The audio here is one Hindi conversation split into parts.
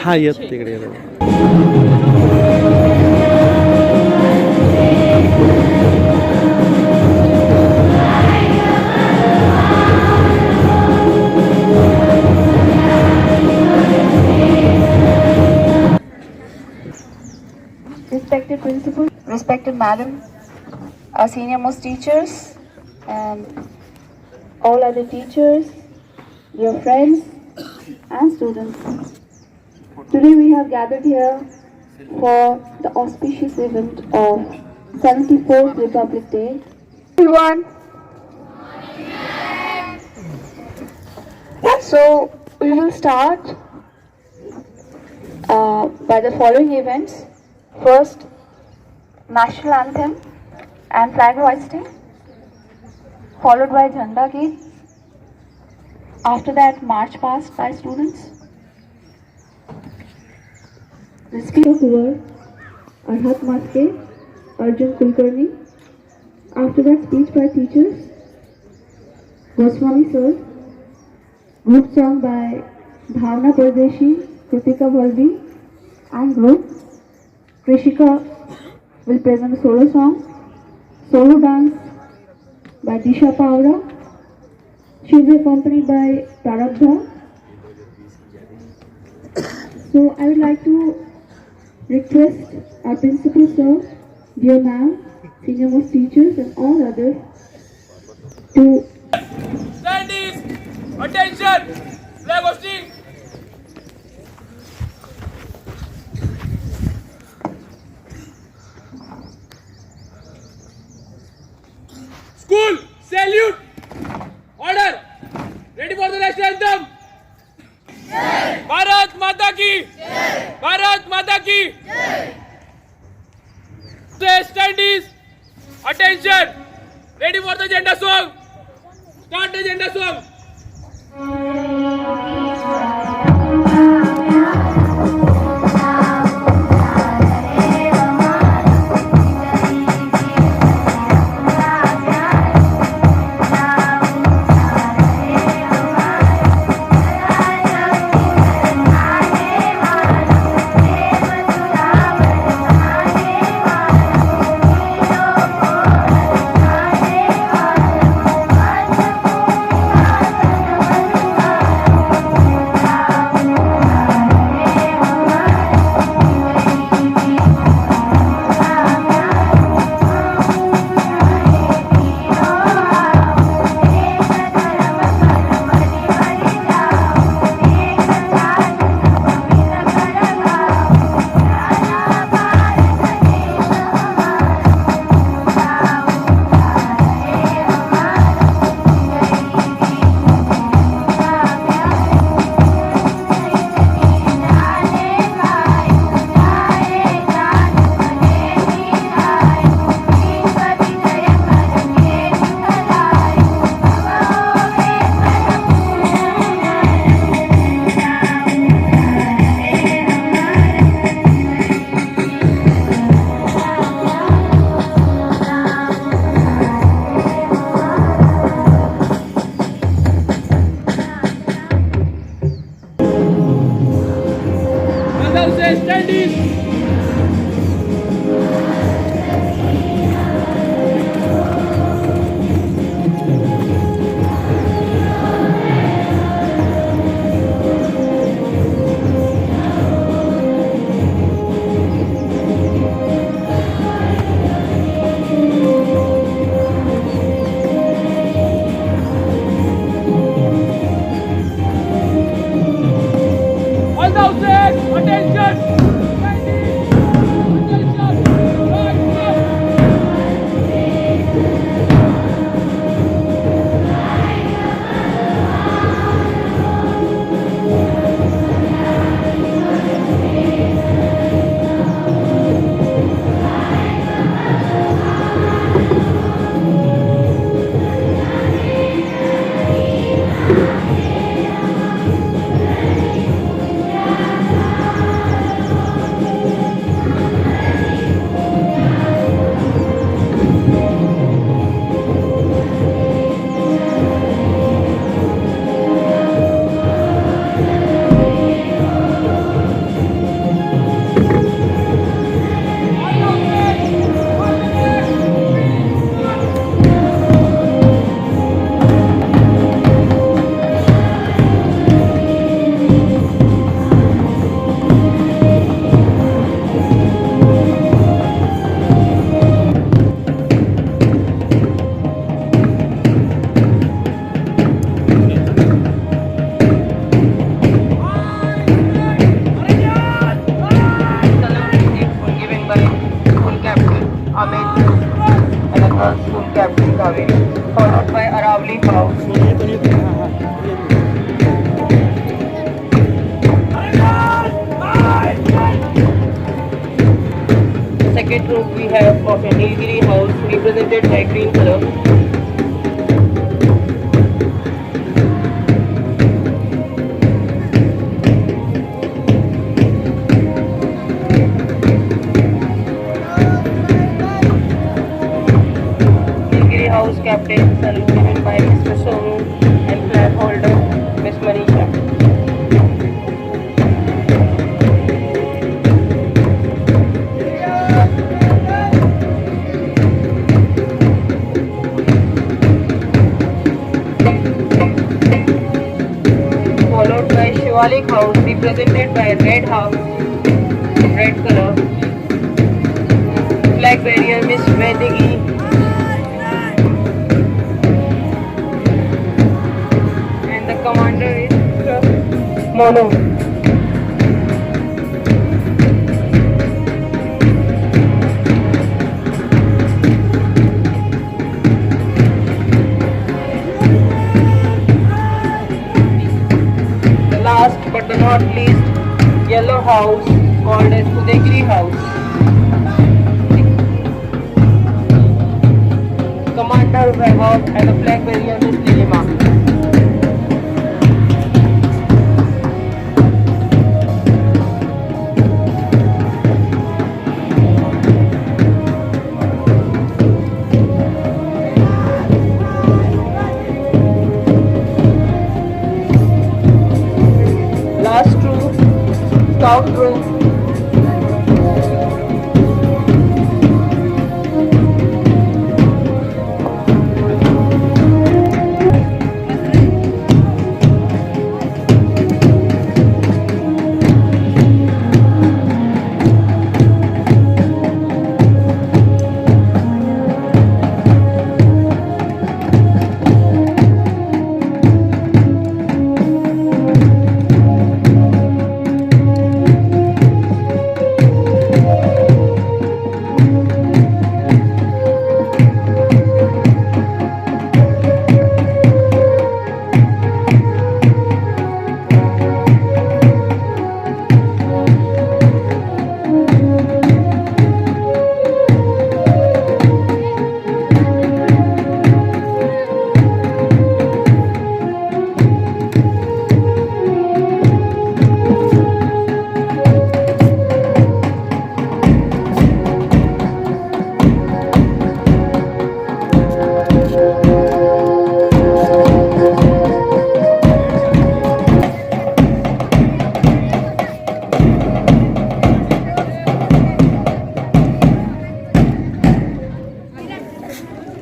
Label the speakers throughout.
Speaker 1: हा येत तिकडे येतो.
Speaker 2: Respected principal, respected madam, our senior most teachers, and all other teachers, dear friends and students. Today we have gathered here for the auspicious event of 74th Republic Day. Everyone. So we will start by the following events. First, national anthem and flag hoisting, followed by Jhanda Geet. After that, march past by students. The speaker were Arhat Maske, Arjun Kulkarni. After that, speech by teachers, Goswami sir. Group song by Bhavna Pardeshi, Kritika Balbi, and group. Krishika will present a solo song. Solo dance by Disha Paura. She will be accompanied by Prarabdha. So I would like to request our principal sir, dear ma'am, senior most teachers and all others to
Speaker 3: Standings, attention, flag hosting. School, salute, order, ready for the national anthem. Bharat माता की, भारत माता की. Standings, attention, ready for the agenda song. Start the agenda song.
Speaker 1: Girls School Captain Kaveri, followed by Aravali House. Second group we have of a Nilgiri house represented by green color. Nilgiri house captain salute given by Mr. Sonu and flag holder Miss Manisha. Followed by Shivalik house represented by red house, red color. Flag bearer Miss Vedigi. And the commander is Mono. The last but the not least, yellow house called as Udayagiri house. Commander Vaibhav and the flag bearer is Lilima. Last troop, scout troop.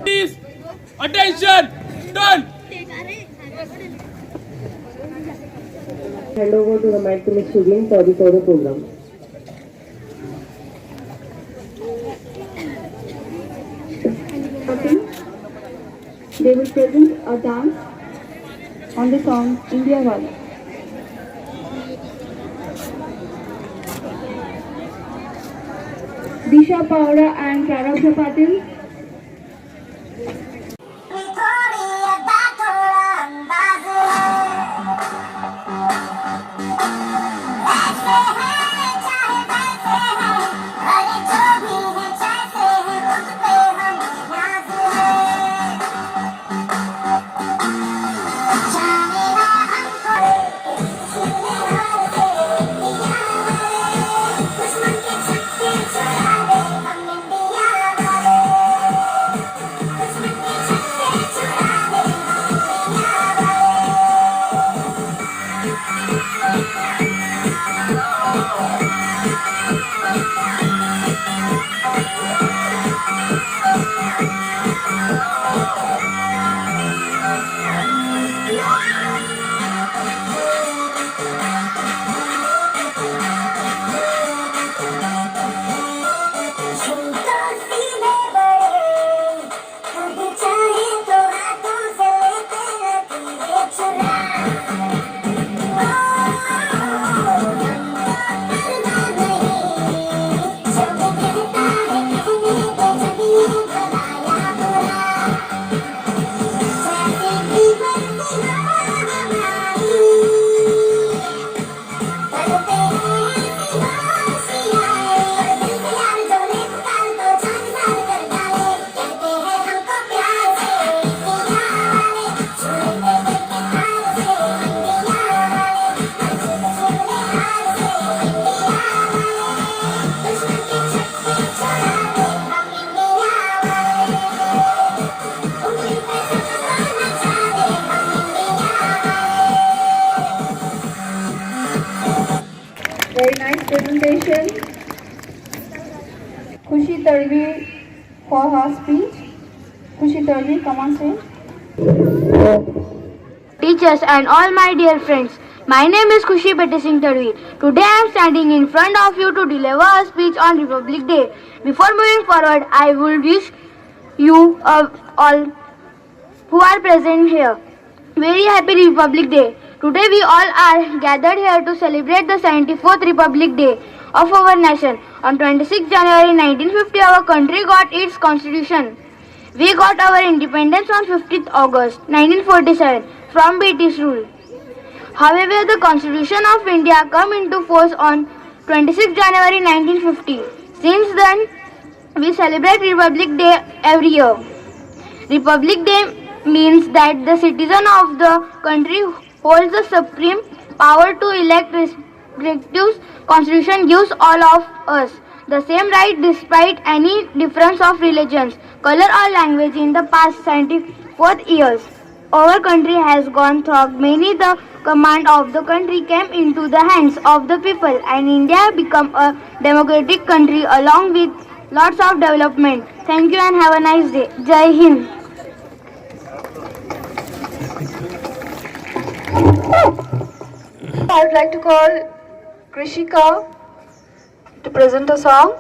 Speaker 3: Please, attention, done.
Speaker 1: Hand over to the mic to Ms. Shubin for the photo program.
Speaker 2: Okay. They will present a dance on the song India Wala. Disha Paura and Prarabdha Patil. Tadvi for her speech. Khushi Tadvi, come on, say.
Speaker 4: Teachers and all my dear friends, my name is Khushi Bette Singh Tadvi. Today I am standing in front of you to deliver a speech on Republic Day. Before moving forward, I would wish you all who are present here very happy Republic Day. Today we all are gathered here to celebrate the 74th Republic Day of our nation. On 26 January 1950, our country got its constitution. We got our independence on 15th August 1947 from British rule. However, the Constitution of India came into force on 26 January 1950. Since then, we celebrate Republic Day every year. Republic Day means that the citizen of the country holds the supreme power to elect representatives. Constitution gives all of us the same right despite any difference of religions, color or language. In the past 74 years, our country has gone through many. The command of the country came into the hands of the people and India became a democratic country along with lots of development. Thank you and have a nice day. Jai Hind.
Speaker 2: I would like to call Krishika to present a song.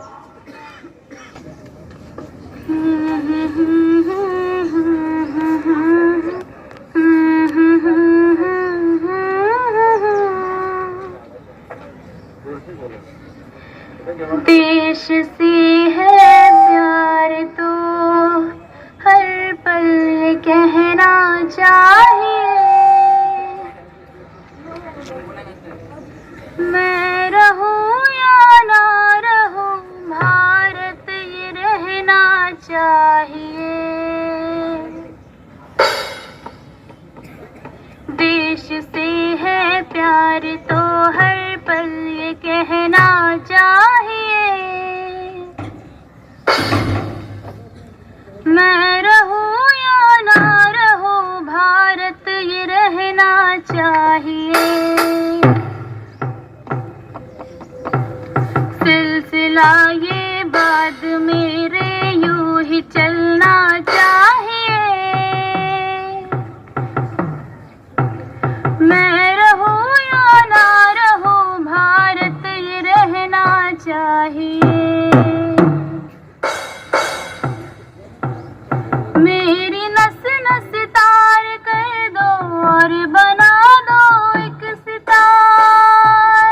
Speaker 4: देश से है प्यार तो हर पल कहना चाहिए, मैं रहूं या ना रहूं भारत ये रहना चाहिए। देश से है प्यार तो हर पल ये कहना चाहिए, मैं रहूं या ना रहूं भारत ये रहना चाहिए। सिलसिला ये बाद मेरे यूं ही चलना चाहिए, मैं रहूं या ना रहूं भारत ये रहना चाहिए। मेरी नस नस तार कर दो और बना दो एक सितार,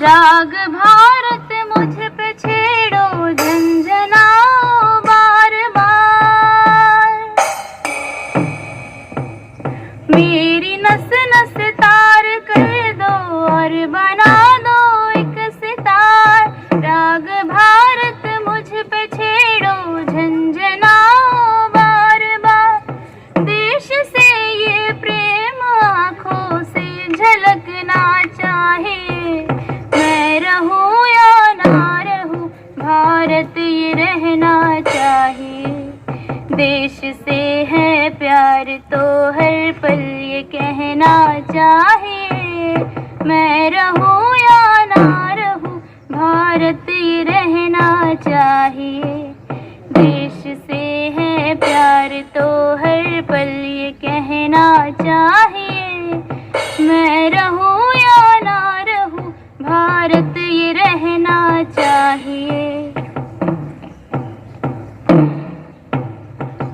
Speaker 4: राग भारत मुझ पे छेड़ो झंझनाओ बार बार। मेरी नस नस तार कर दो और बना दो एक सितार, राग भारत मुझ पे छेड़ो झंझनाओ बार बार। देश से ये प्रेम आँखों से झलकना चाहिए, मैं रहूं या ना रहूं भारत ये रहना चाहिए। देश से है प्यार तो हर पल ये कहना चाहिए, मैं रहूं या ना रहूं भारत ये रहना चाहिए। देश से है प्यार तो हर पल ये कहना चाहिए, मैं रहूं या ना रहूं भारत ये रहना चाहिए।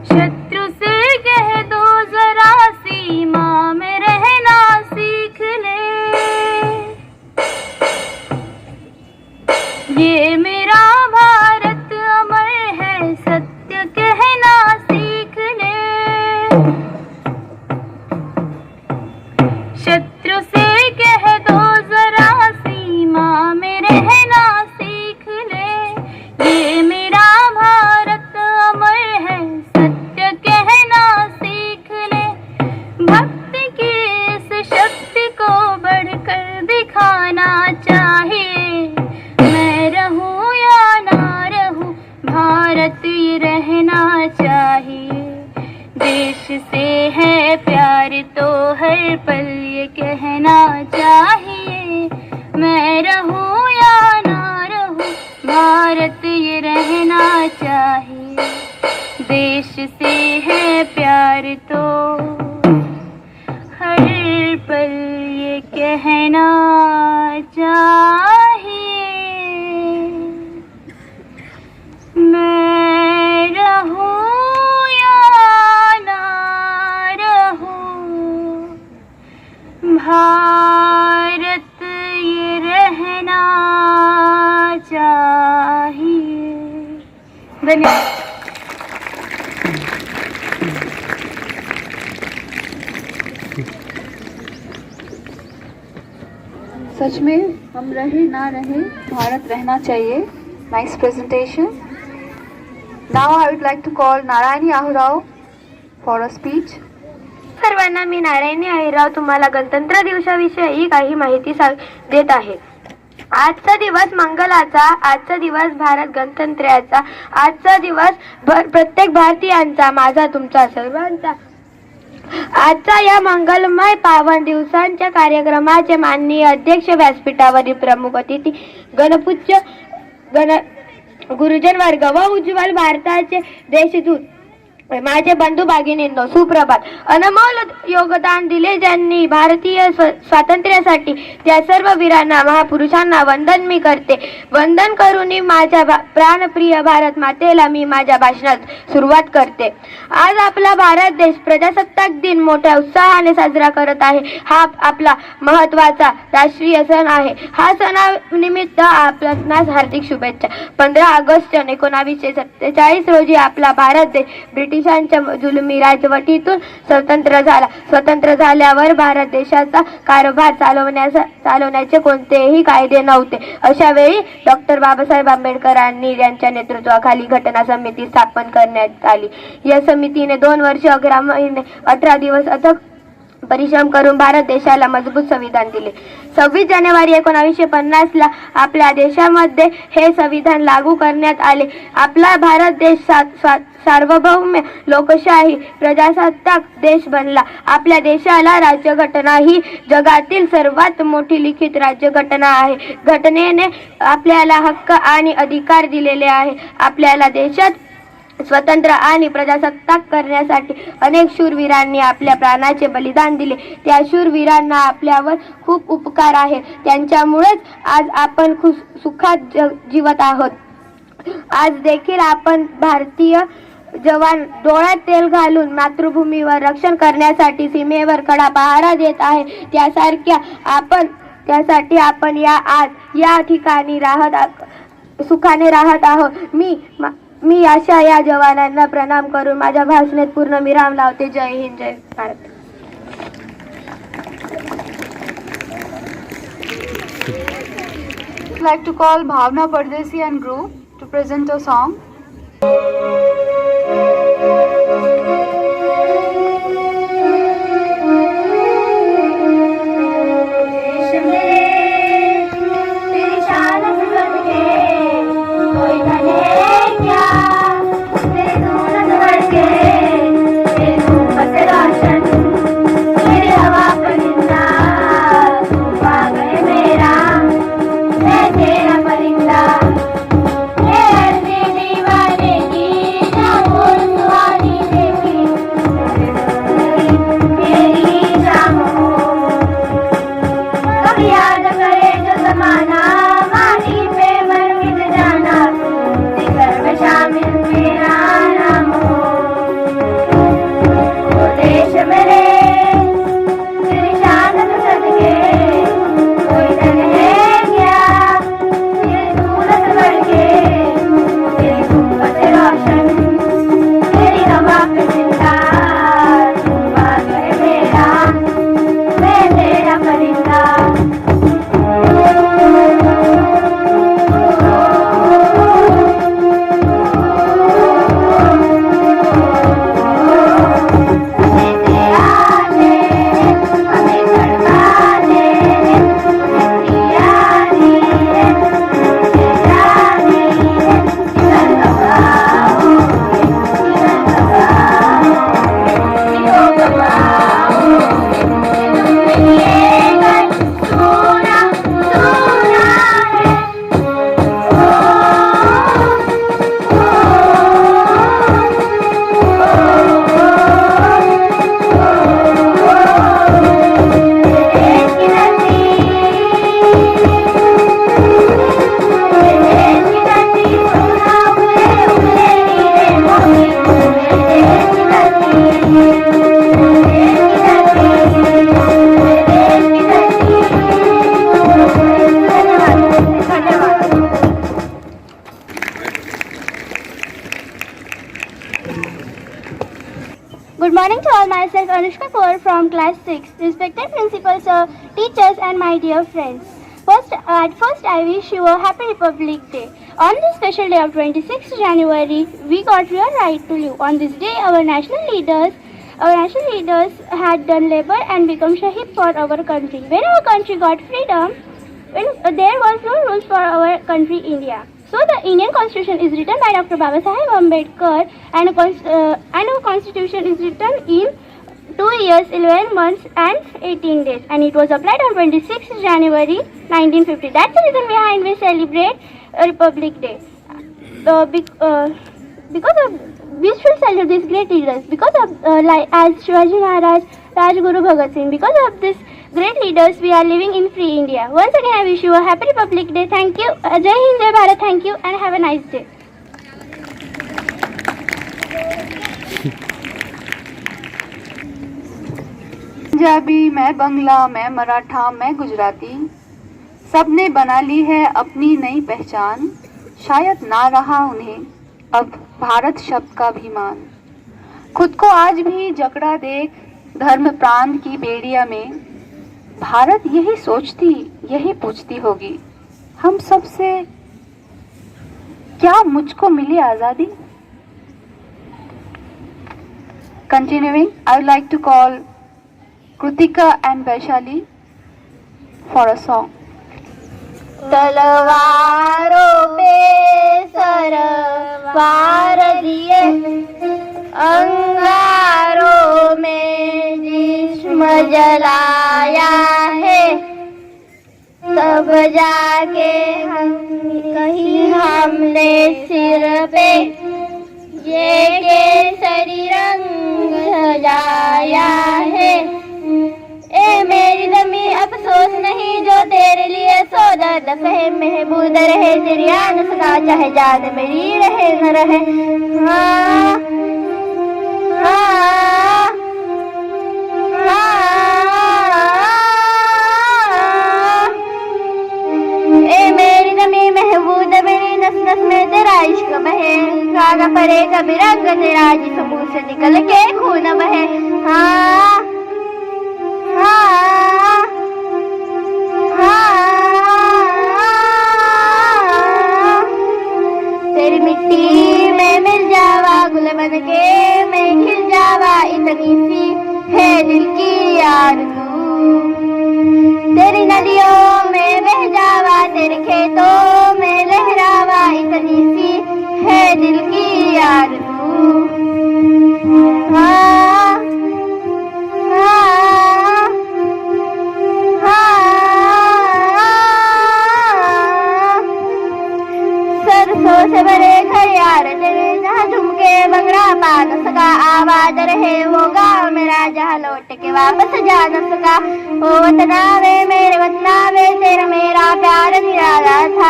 Speaker 4: शत्रु से कह दो जरा सीमा में रहना सीख ले, ये मेरा भारत अमर है सत्य कहना सीख ले। शत्रु से कह दो जरा सीमा में रहना सीख ले, ये मेरा भारत अमर है सत्य कहना सीख ले। भक्ति की इस शक्ति को बढ़कर दिखाना चाहिए, मैं रहूं या ना रहूं भारत ये रहना चाहिए। देश से है प्यार तो हर पल ये कहना चाहिए, मैं रहूं या ना रहूं भारत ये रहना चाहिए, देश से है प्यार तो हर पल ये कहना चाहिए, मैं रहूं या ना रहूं, भारत ये रहना चाहिए। धन्यवाद।
Speaker 2: सच में हम रहे ना रहे, भारत रहना चाहिए. Nice presentation. Now I would like to call Narayani Ahurao for a speech.
Speaker 4: सर्वांना मी नारायणी अहिराव तुम्हाला गणतंत्र दिवसाविषयी काही माहिती देत आहे. आजचा दिवस मंगलाचा, आजचा दिवस भारत गणतंत्राचा, आजचा दिवस प्रत्येक भारतीयांचा, माझा तुमचा सर्वांचा. आजच्या या मंगलमय पावन दिवसांच्या कार्यक्रमाचे माननीय अध्यक्ष, व्यासपीठावरील प्रमुख अतिथी, गणपूज्य गुरुजन वर्ग व उज्ज्वल भारताचे देशदूत, माझे बंधू भगिनींनो, सुप्रभात. अनमोल योगदान दिले ज्यांनी भारतीय स्वातंत्र्यासाठी, त्या सर्व वीरांना, महापुरुषांना वंदन मी करते. वंदन करून माझ्या प्राणप्रिय भारत मातेला मी माझ्या भाषणात सुरुवात करते. आज आपला भारत देश प्रजासत्ताक दिन मोठ्या उत्साहाने साजरा करत आहे. हा आपला महत्त्वाचा राष्ट्रीय सण आहे. हा सणानिमित्त आपणास हार्दिक शुभेच्छा. 15 ऑगस्ट 1947 रोजी आपला भारत देश ब्रिटिशांच्या जुलमी राजवटीतून स्वतंत्र झाला. स्वतंत्र झाल्यावर भारत देशाचा कारभार चालवण्याचे कोणतेही कायदे नव्हते. अशा वेळी डॉक्टर बाबासाहेब आंबेडकरांनी यांच्या नेतृत्वाखाली घटना समिती स्थापन करण्यात आली. या समितीने 2 वर्ष 11 महिने 18 दिवस अथक परिश्रम करून भारत देशाला मजबूत संविधान दिले. 26 जानेवारी 1950 ला आपल्या देशामध्ये हे संविधान लागू करण्यात आले. आपला भारत देश सार्वभौम लोकशाही प्रजासत्ताक देश बनला. आपल्या देशाला राज्यघटना ही जगातील सर्वात मोठी लिखित राज्यघटना आहे. घटनेने आपल्याला हक्क आणि अधिकार दिलेले आहे. आपल्याला देशात स्वतंत्र आणि प्रजासत्ताक करण्यासाठी अनेक शूरवीरांनी आपल्या प्राणाचे बलिदान दिले. त्या शूरवीरांना आपल्यावर खूप उपकार आहे. त्यांच्यामुळेच आज आपण सुखात जीवत आहोत. आज देखील आपण भारतीय जवान डोळ्यात तेल घालून मातृभूमीवर रक्षण करण्यासाठी सीमेवर कडा पहारा देत आहे. त्यासाठी आपण या ठिकाणी सुखाने राहत आहोत. मी अशा या जवानांना प्रणाम करून माझ्या भाषणात पूर्ण विराम लावते. जय हिंद, जय Bharat.
Speaker 2: I'd like to call Bhavna Pardesi and group to present a song.
Speaker 4: तेरा परिंदा, ये Good morning to all. Myself Anushka Kaur from class 6. Respected principal sir, teachers and my dear friends. At first I wish you a happy Republic Day. On this special day of 26th January, we got real right to live. On this day, our national leaders had done labor and become shaheed for our country. When our country got freedom, there was no rules for our country India. So the Indian Constitution is written by Dr. Babasaheb Ambedkar and our Constitution is written in 2 years, 11 months and 18 days, and it was applied on 26th January 1950. That's the reason behind we celebrate Republic Day. Because of we should celebrate these great leaders because of as Shivaji Maharaj, Rajguru Bhagat Singh. Because of these great leaders, we are living in free India. Once again, I wish you a happy Republic Day. Thank you. Jai Hind, Jai Bharat. Thank you, and have a nice day.
Speaker 2: Punjabi, मैं बंगला, मैं मराठा, मैं गुजराती, सबने बना ली है अपनी नई पहचान। शायद ना रहा उन्हें अब भारत शब्द का अभिमान। खुद को आज भी जकड़ा देख धर्म प्रांत की बेड़िया में, भारत यही सोचती, यही पूछती होगी, हम सबसे क्या मुझको मिली आजादी। Continuing, I would like to call Kritika and Vaishali for a song.
Speaker 4: तलवारों पे सरवार दिए, अंगारों में जिस्म जलाया है, तब जाके हम कहीं हमने सिर पे ये केसरी रंग सजाया है। ए मेरी ज़मीं अफसोस नहीं जो तेरे लिए सो दर्द सहे, महबूद रहे तेरी आन सका, चाहे जान मेरी रहे न रहे। हाँ, हाँ, ए मेरी ज़मीं महबूद मेरी नस नस में तेरा इश्क बहे, कागा परे कभी रंग तेरा जिस्म से निकल के खून बहे। हाँ, हाँ, तेरी मिट्टी में मिल जावा, गुल बन के मैं खिल जावा, इतनी सी है दिल की आरज़ू। तेरी नदियों में बह जावा, तेरे खेतों में लहरावा, इतनी सी है दिल की आरज़ू। हाँ, हाँ, सरसों से भरे खरियार तेरे, जहाँ झुमके बंगड़ा पा न सका, आबाद रहे वो गाँव मेरा जहाँ लौट के वापस जा न सका। ओ वतना वे मेरे वतना वे, तेरा मेरा प्यार निराला था,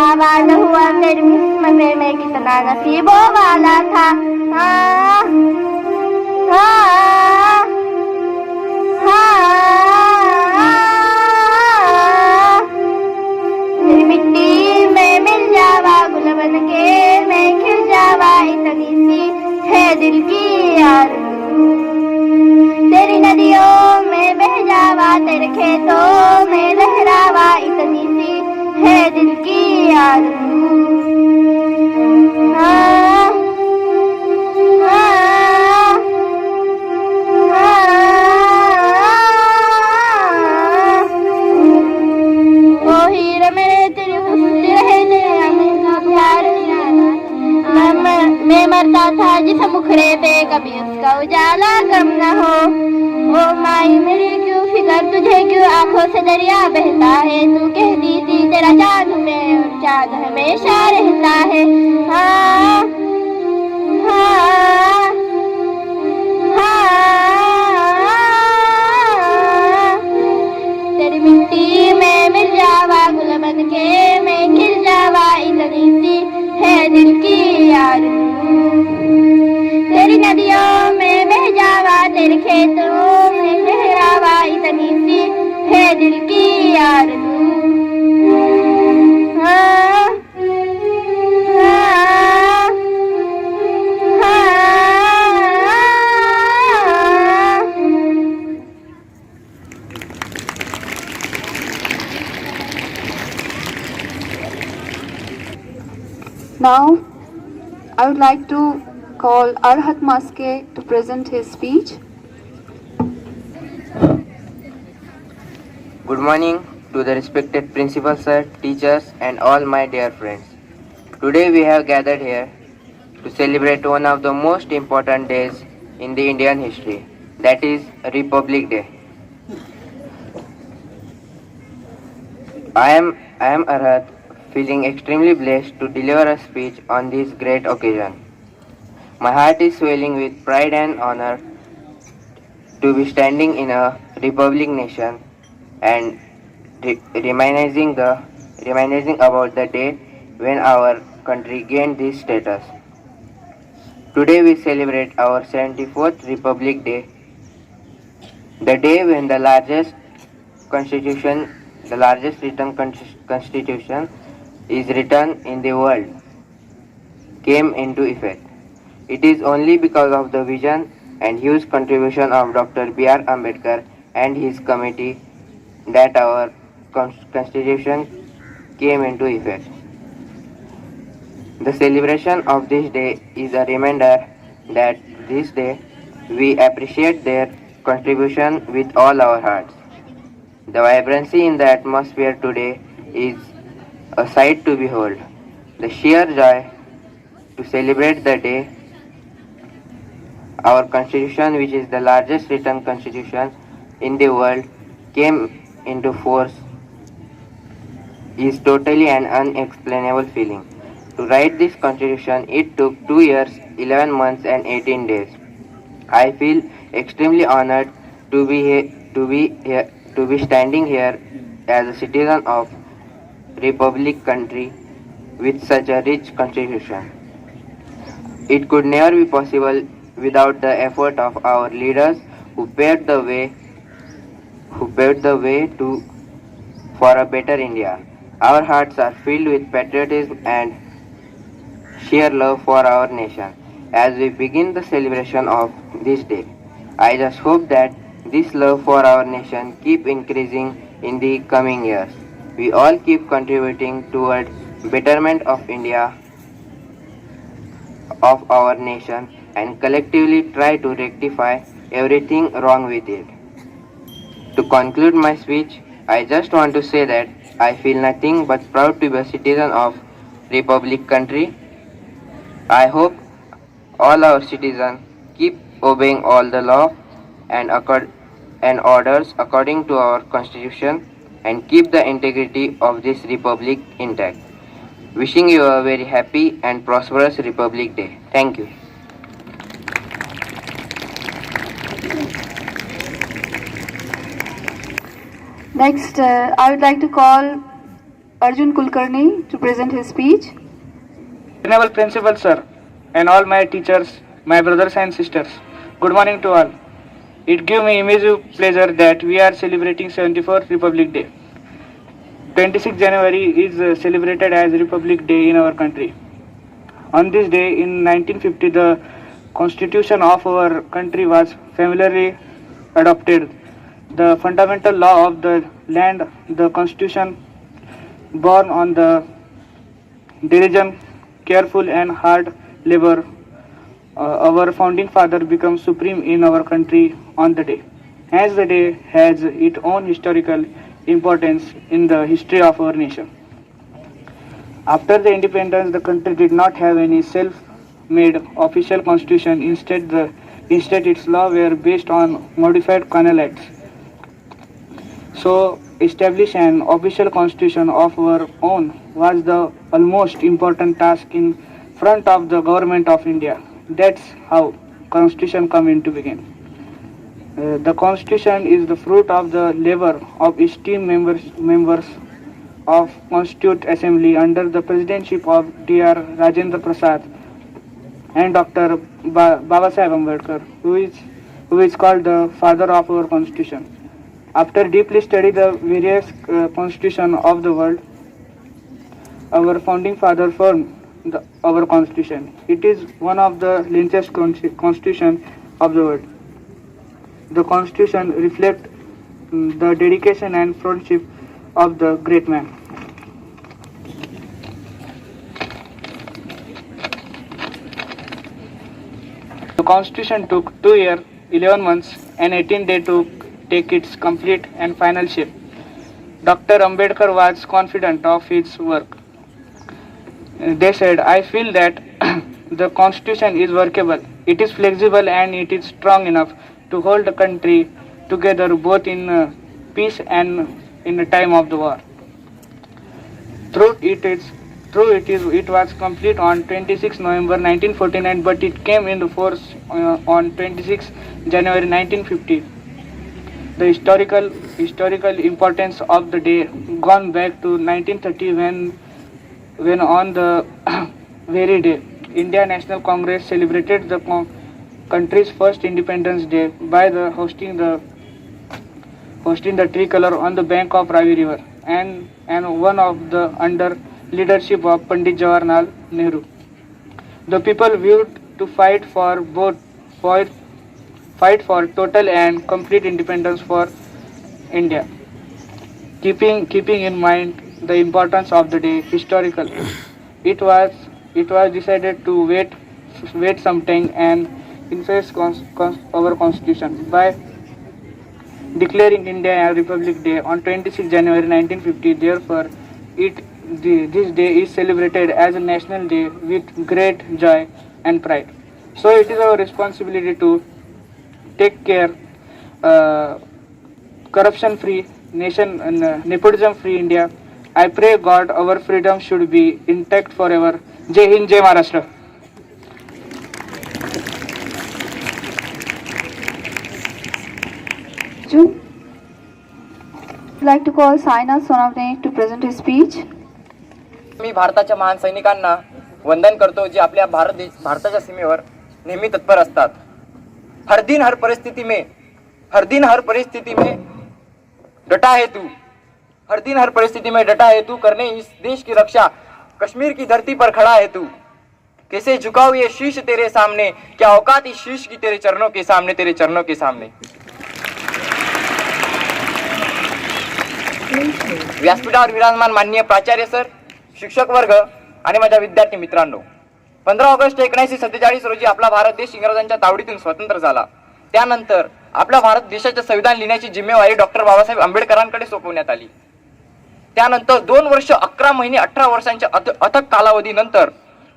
Speaker 4: आबाद हुआ तेरी किस्मत में मैं कितना नसीबों वाला था। हाँ, हाँ, तेरी मिट्टी में मिल जावा, गुल बन के मैं खिल जावा, इतनी सी है दिल की आरज़ू। तेरी नदियों में बह जावा, तेरे खेतों में लहरावा, इतनी सी है दिल की आरज़ू। हाँ, हाँ, ओ हीरे मेरे तेरी खुशी रहे तेरा मेरा प्यार निराला, मैं मरता था जिस मुखड़े पे कभी उसका उजाला कम न हो। ओ माई मेरी क्यों फिकर तुझे क्यों आंखों से दरिया बहता है, तू कहती थी तेरा चाँद में और चाँद हमेशा रहता है। हाँ, हाँ, हाँ, तेरी मिट्टी में मिल जावा, गुल बन के मैं खिल जावा, इतनी सी है दिल की आरज़ू। तेरी नदियों में बह जावा, तेरे खेतों में लहरावा, इतनी सी है दिल की आरज़ू। हाँ, हाँ, हाँ,
Speaker 2: Now, I would like to call Arhat Maske to present his speech.
Speaker 5: Good morning to the respected principal sir, teachers and all my dear friends. Today we have gathered here to celebrate one of the most important days in the Indian history, that is Republic Day. I am Arhat, feeling extremely blessed to deliver a speech on this great occasion. My heart is swelling with pride and honor to be standing in a republic nation and reminiscing about the day when our country gained this status. Today we celebrate our 74th Republic Day, the day when the largest written constitution is written in the world came into effect. It is only because of the vision and huge contribution of Dr. B.R. Ambedkar and his committee that our constitution came into effect. The celebration of this day is a reminder that this day we appreciate their contribution with all our hearts. The vibrancy in the atmosphere today is a sight to behold. The sheer joy to celebrate the day our constitution, which is the largest written constitution in the world, came into force is totally an unexplainable feeling. To write this constitution, it took 2 years, 11 months and 18 days. I feel extremely honored to be standing here as a citizen of Republic country with such a rich constitution. It could never be possible without the effort of our leaders who paved the way for a better India. Our hearts are filled with patriotism and sheer love for our nation. As we begin the celebration of this day, I just hope that this love for our nation keep increasing in the coming years. We all keep contributing toward betterment of India, of our nation, and collectively try to rectify everything wrong with it. To conclude my speech, I just want to say that I feel nothing but proud to be a citizen of Republic country. I hope all our citizens keep obeying all the law and orders according to our constitution and keep the integrity of this republic intact. Wishing you a very happy and prosperous Republic Day. Thank you.
Speaker 2: Next, I would like to call Arjun Kulkarni to present his speech.
Speaker 6: Honorable Principal Sir, and all my teachers, my brothers and sisters, good morning to all. It gives me immense pleasure that we are celebrating 74th Republic Day. 26 January is celebrated as Republic Day in our country. On this day in 1950, the constitution of our country was familiarly adopted. The fundamental law of the land, the constitution born on the diligent, careful and hard labor, our founding father becomes supreme in our country on the day. As the day has its own historical importance in the history of our nation. After the independence, the country did not have any self-made official constitution. Instead, its laws were based on modified Carnal Acts. So, establish an official constitution of our own was the almost important task in front of the government of India. That's how constitution come into being. The constitution is the fruit of the labor of esteemed members of Constituent Assembly under the presidency of Dr. Rajendra Prasad and Dr. Babasaheb Ambedkar, who is called the father of our constitution. After deeply study the various constitution of the world, our founding father formed our constitution. It is one of the lengthiest constitution of the world. The constitution reflects the dedication and friendship of the great man. Constitution took 2 years, 11 months, and 18 days to take its complete and final shape. Dr. Ambedkar was confident of his work. They said, I feel that the Constitution is workable, it is flexible, and it is strong enough to hold the country together both in peace and in the time of the war. It was complete on 26 November 1949, but it came into force on 26 January 1950. The historical importance of the day gone back to 1930 when on the very day India National Congress celebrated the country's first Independence Day by hosting the tricolor on the bank of Ravi River and one of the under leadership of Pandit Jawaharlal Nehru. The people vowed to fight for total and complete independence for India. Keeping in mind the importance of the day historical, it was decided to wait some time and enforce our constitution by declaring India a Republic Day on 26 January 1950. Therefore, this day is celebrated as a national day with great joy and pride. So it is our responsibility to take care corruption-free nation and nepotism-free India. I pray God our freedom should be intact forever. Jai Hind, Jai Maharashtra.
Speaker 2: I'd like to call Sainath Sonavane to present his speech.
Speaker 7: मी भारताच्या महान सैनिकांना वंदन करतो जे आपल्या भारताच्या सीमेवर नेहमी तत्पर असतात. हर दिन हर परिस्थिति में डटा है तू, हर दिन हर परिस्थिति में डटा है तू, करने इस देश की रक्षा कश्मीर की धरती पर खड़ा है तू. कैसे झुकाओ ये शीश तेरे सामने, क्या औकात इस शीश की तेरे चरणों के सामने, तेरे चरणों के सामने. व्यासपीठावर विराजमान माननीय प्राचार्य सर, शिक्षक वर्ग आणि माझ्या विद्यार्थी मित्रांनो, 15 ऑगस्ट 1947 रोजी आपला भारत देश इंग्रजांच्या तावडीतून स्वतंत्र झाला. त्यानंतर आपल्या भारत देशाचे संविधान लिहिण्याची जिम्मेवारी डॉक्टर बाबासाहेब आंबेडकरांकडे सोपवण्यात आली. त्यानंतर 2 वर्ष 11 महिने 18 वर्षांच्या अथक कालावधीनंतर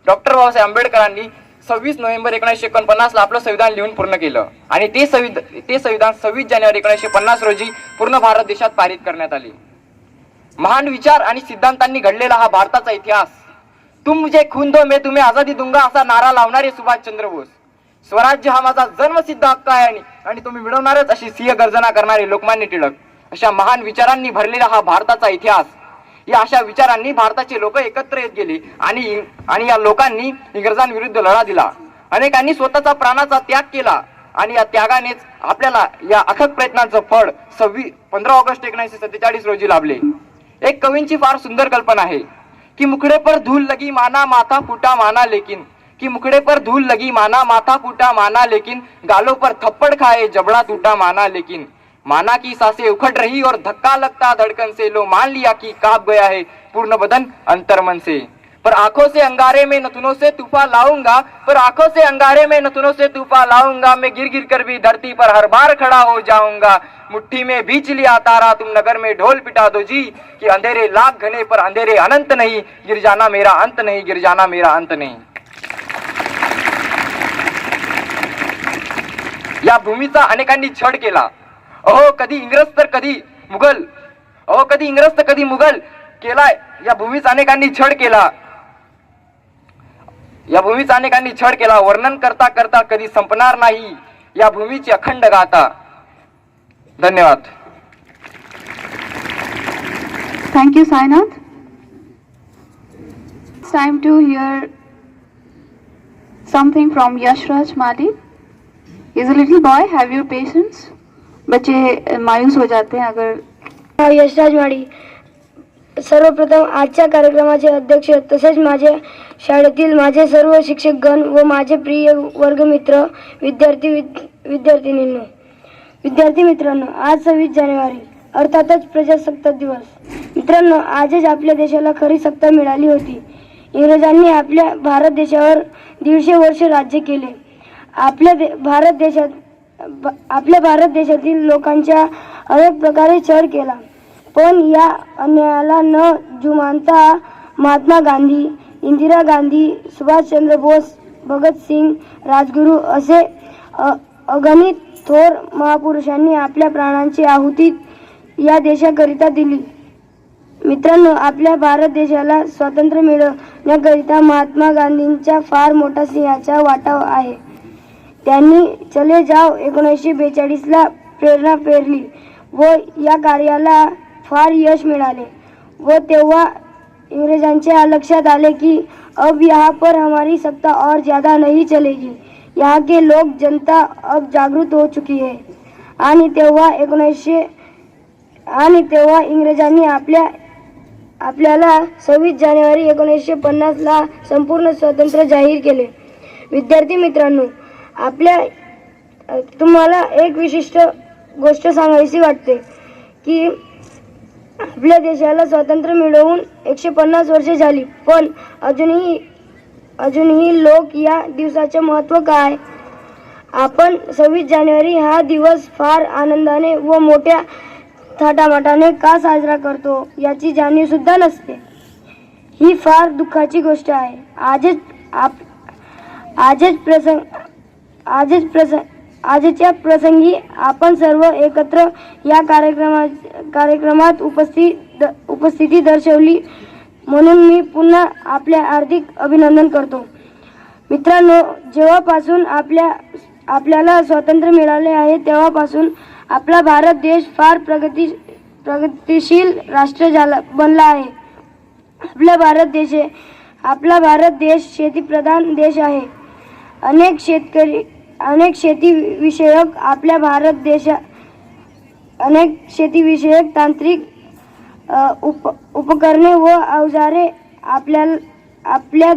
Speaker 7: डॉक्टर बाबासाहेब आंबेडकरांनी 26 नोव्हेंबर 1949 ला आपलं संविधान लिहून पूर्ण केलं आणि ते संविधान 26 जानेवारी 1950 रोजी पूर्ण भारत देशात पारित करण्यात आले. महान विचार आणि सिद्धांतांनी घडलेला हा भारताचा इतिहास. तुम मुझे खून दो मैं तुम्हें आजादी दूंगा असा नारा लावणारे सुभाषचंद्र बोस, स्वराज्य हा माझा जन्मसिद्ध हक्क आहे आणि तुम्ही मिळवणारच अशी सिंह गर्जना करणारे लोकमान्य टिळक, अशा महान विचारांनी भरलेला हा भारताचा इतिहास. या अशा विचारांनी भारताचे लोक एकत्र येत गेले आणि या लोकांनी इंग्रजांविरुद्ध लढा दिला. अनेकांनी स्वतःचा प्राणाचा त्याग केला आणि या त्यागानेच आपल्याला या अथक प्रयत्नांचं फळ 15 ऑगस्ट 1947 रोजी लाभले. एक कवींची फार सुंदर कल्पना आहे की मुखड़े पर धूल लगी माना माथा फूटा माना लेकिन, कि मुखड़े पर धूल लगी माना माथा फूटा माना लेकिन, गालों पर थप्पड़ खाए जबड़ा टूटा माना लेकिन, माना की सांसें उखड़ रही और धक्का लगता धड़कन से, लो मान लिया कि कांप गया है पूर्ण बदन अंतर्मन से. पर आंखों से अंगारे में नथुनों से तूफा लाऊंगा, पर आंखों से अंगारे में नथुनों से तूफा लाऊंगा, मैं गिर गिर कर भी धरती पर हर बार खड़ा हो जाऊंगा. मुट्ठी में बीच लिया तारा तुम नगर में ढोल पिटा दो जी, कि अंधेरे लाख घने पर अंधेरे अनंत नहीं, गिर जाना मेरा अंत नहीं, गिर जाना मेरा अंत नहीं. या भूमीचा अनेकांनी छळ केला. अहो कधी इंग्रज तर कधी मुघल केलाय. या भूमीचा अनेकांनी छळ केला. वर्णन करता करता कधी संपणार नाही या भूमीची अखंड गाथा. धन्यवाद.
Speaker 2: Thank you, Sainath. It's time to hear something from Yashraj Mali. He's a little boy. Have your patience. बच्चे मायूस हो जाते हैं अगर.
Speaker 4: यशराज माळी. सर्वप्रथम आजच्या कार्यक्रमाचे अध्यक्ष तसेच माझे शाळेतील माझे सर्व शिक्षकगण व माझे प्रिय वर्गमित्र विद्यार्थी मित्रांनो, आज 26 जानेवारी अर्थातच प्रजासत्ताक दिवस. मित्रांनो, आजच आपल्या देशाला खरी सत्ता मिळाली होती. इंग्रजांनी आपल्या भारत देशावर 150 वर्ष राज्य केले आपल्या भारत देशातील लोकांच्या अनेक प्रकारे छळ केला, पण या अन्यायाला न जुमानता महात्मा गांधी, इंदिरा गांधी, सुभाषचंद्र बोस, भगतसिंग, राजगुरू असे अगणित थोर महापुरुषांनी आपल्या प्राणांची आहुती या देशाकरिता दिली. मित्रांनो, आपल्या भारत देशाला स्वातंत्र्य मिळवण्याकरिता महात्मा गांधींचा फार मोठा सिंहाचा वाटा आहे. त्यांनी चले जाव 1942ला प्रेरणा पेरली व या कार्याला फार यश मिळाले व तेव्हा इंग्रजांच्या लक्षात आले की अब यहाँ पर हमारी सत्ता और ज़्यादा नहीं चलेगी, यहाँ के लोग जनता अब जागृत हो चुकी है. आणि तेव्हा इंग्रजांनी आपल्याला 26 जानेवारी 1950ला संपूर्ण स्वातंत्र्य जाहीर केले. विद्यार्थी मित्रांनो, तुम्हाला एक विशिष्ट गोष्ट सांगायची वाटते की आपल्या देशाला स्वातंत्र्य मिळवून 150 वर्षे झाली, पण अजूनही लोक या दिवसाचे महत्त्व काय, आपण 26 जानेवारी हा दिवस फार आनंदाने व मोठ्या थाटामाटाने का साजरा करतो याची जाणीव सुद्धा नसते. ही फार दुःखाची गोष्ट आहे. आजच्या प्रसंगी आपण सर्व एकत्र या कार्यक्रमात उपस्थिती दर्शवली म्हणून मी पुन्हा आपले हार्दिक अभिनंदन करतो. मित्रांनो, जेव्हापासून आपल्याला स्वातंत्र्य मिळाले आहे तेव्हापासून आपला भारत देश फार प्रगतिशील राष्ट्र बनला आहे. आपला भारत देश शेतीप्रधान देश आहे. अनेक शेतीविषयक तांत्रिक उपकरणे व अवजारे आपल्या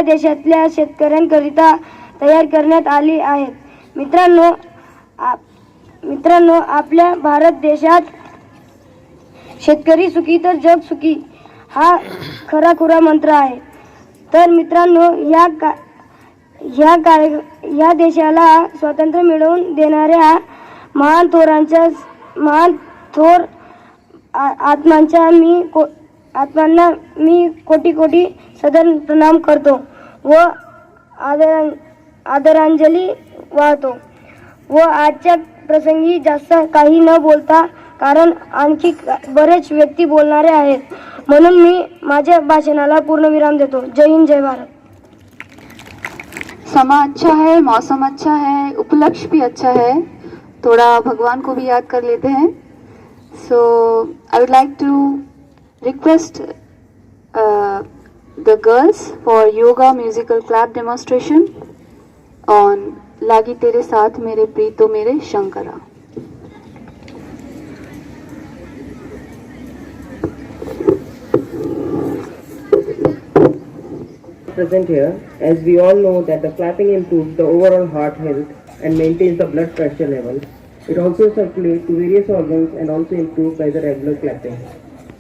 Speaker 4: देशातल्या शेतकऱ्यांकरिता तयार करण्यात आली आहेत. मित्रांनो, आपल्या भारत देशात शेतकरी सुखी तर जग सुखी हा खरा मंत्र आहे. तर मित्रांनो, या देशाला स्वातंत्र्य मिळवून देणाऱ्या महान थोर आत्मांना मी कोटी सदन प्रणाम करतो व आदरांजली वाहतो व आजच्या प्रसंगी जास्त काही न बोलता, कारण आणखी बरेच व्यक्ती बोलणारे आहेत, म्हणून मी माझ्या भाषणाला पूर्णविराम देतो. जय हिंद, जय भारत.
Speaker 2: समा अच्छा है, मौसम अच्छा है, उपलक्ष्य भी अच्छा है. थोड़ा भगवान को भी याद कर लेते हैं. So I would like to request the girls for yoga musical clap demonstration on लागी तेरे साथ मेरे प्रीतो मेरे Shankara.
Speaker 1: Present here, as we all know that the clapping improves the overall heart health and maintains the blood pressure level. It also circulates to various organs and also improves by the regular clapping.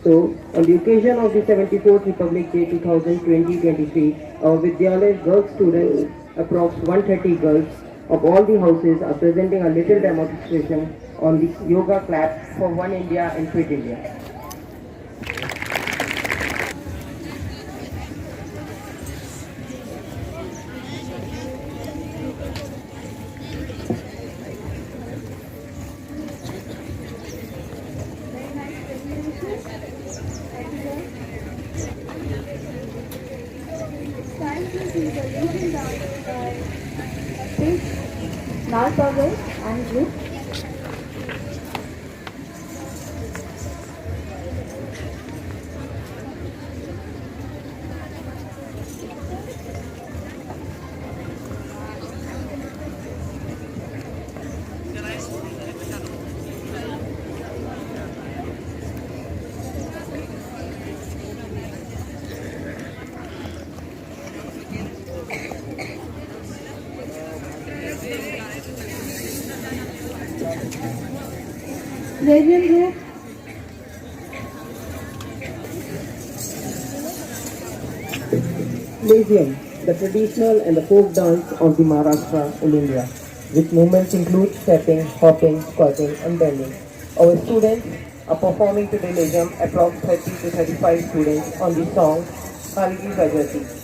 Speaker 1: So, on the occasion of the 74th Republic Day 2020-23, our Vidyalaya girls students, approx 130 girls of all the houses, are presenting a little demonstration on the yoga clap for One India and Fit India.
Speaker 2: Now Pavel and you. Radiant group.
Speaker 1: Lyceum. the traditional and the folk dance of the Maharashtra in India, which movements include stepping, hopping, squatting, and bending. Our students are performing today approx 30 to 35 students on the song Halgi Bajati.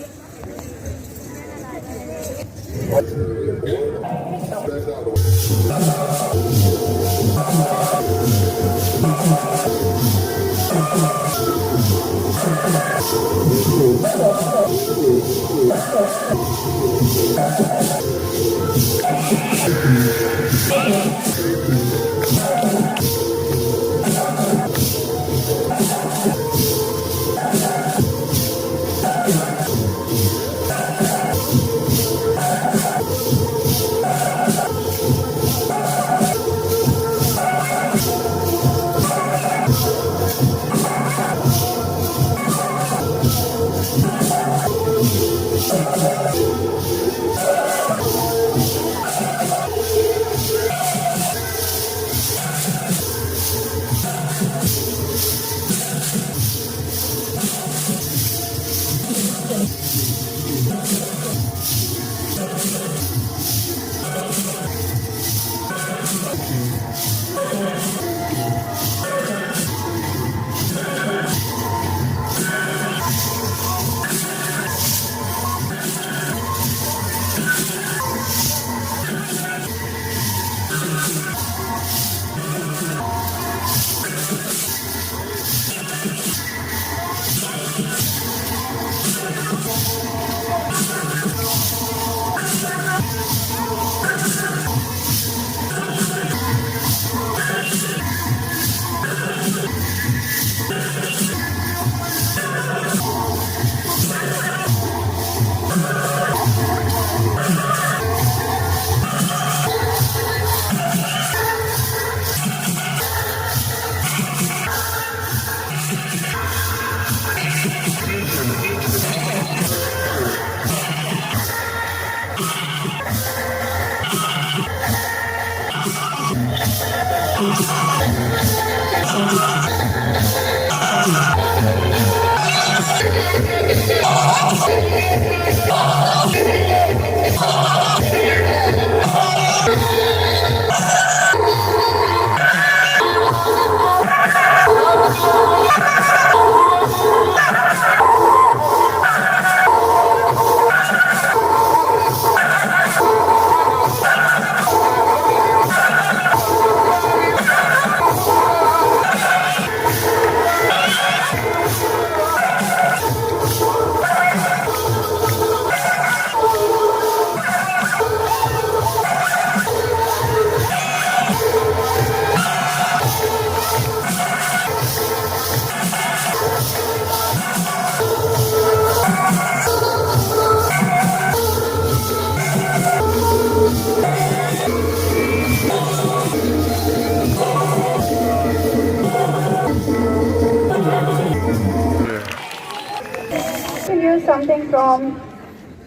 Speaker 2: We'll hear something from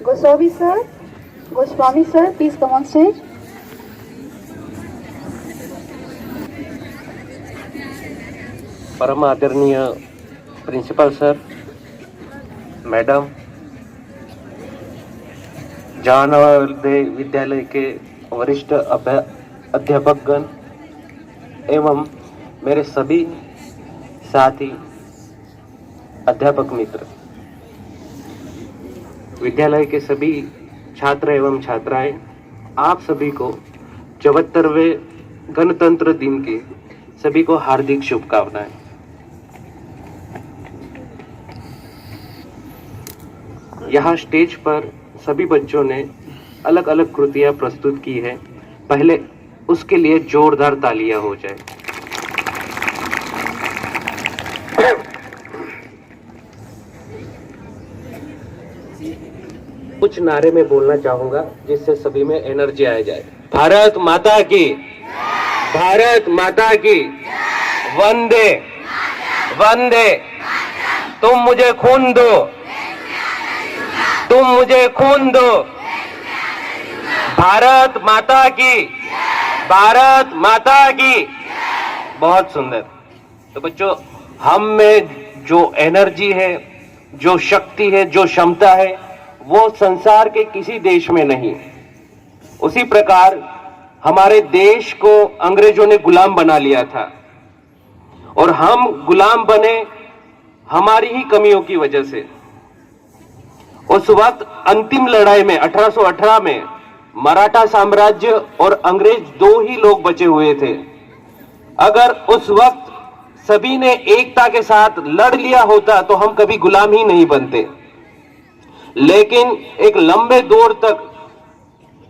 Speaker 2: Goswami sir. Goswami sir, please come on stage.
Speaker 8: परम आदरणीय प्रिंसिपल सर, मैडम, जहानाबाद विद्यालय के वरिष्ठ अध्यापकगण एवं मेरे सभी साथी अध्यापक मित्र, विद्यालय के सभी छात्र एवं छात्राएं, आप सभी को 74वें गणतंत्र दिन की सभी को हार्दिक शुभकामनाएं। यहाँ स्टेज पर सभी बच्चों ने अलग अलग कृतियां प्रस्तुत की है। पहले उसके लिए जोरदार तालियां हो जाए। कुछ नारे में बोलना चाहूंगा जिससे सभी में एनर्जी आ जाए। भारत माता की, भारत माता की, वंदे वंदे। तुम मुझे खून दो, तुम मुझे खून दो। भारत माता की, भारत माता की। बहुत सुंदर। तो बच्चों, हम में जो एनर्जी है, जो शक्ति है, जो क्षमता है, वो संसार के किसी देश में नहीं। उसी प्रकार हमारे देश को अंग्रेजों ने गुलाम बना लिया था और हम गुलाम बने हमारी ही कमियों की वजह से। उस वक्त अंतिम लड़ाई में 1818 में मराठा साम्राज्य और अंग्रेज दो ही लोग बचे हुए थे। अगर उस वक्त सभी ने एकता के साथ लड़ लिया होता तो हम कभी गुलाम ही नहीं बनते। लेकिन एक लंबे दौर तक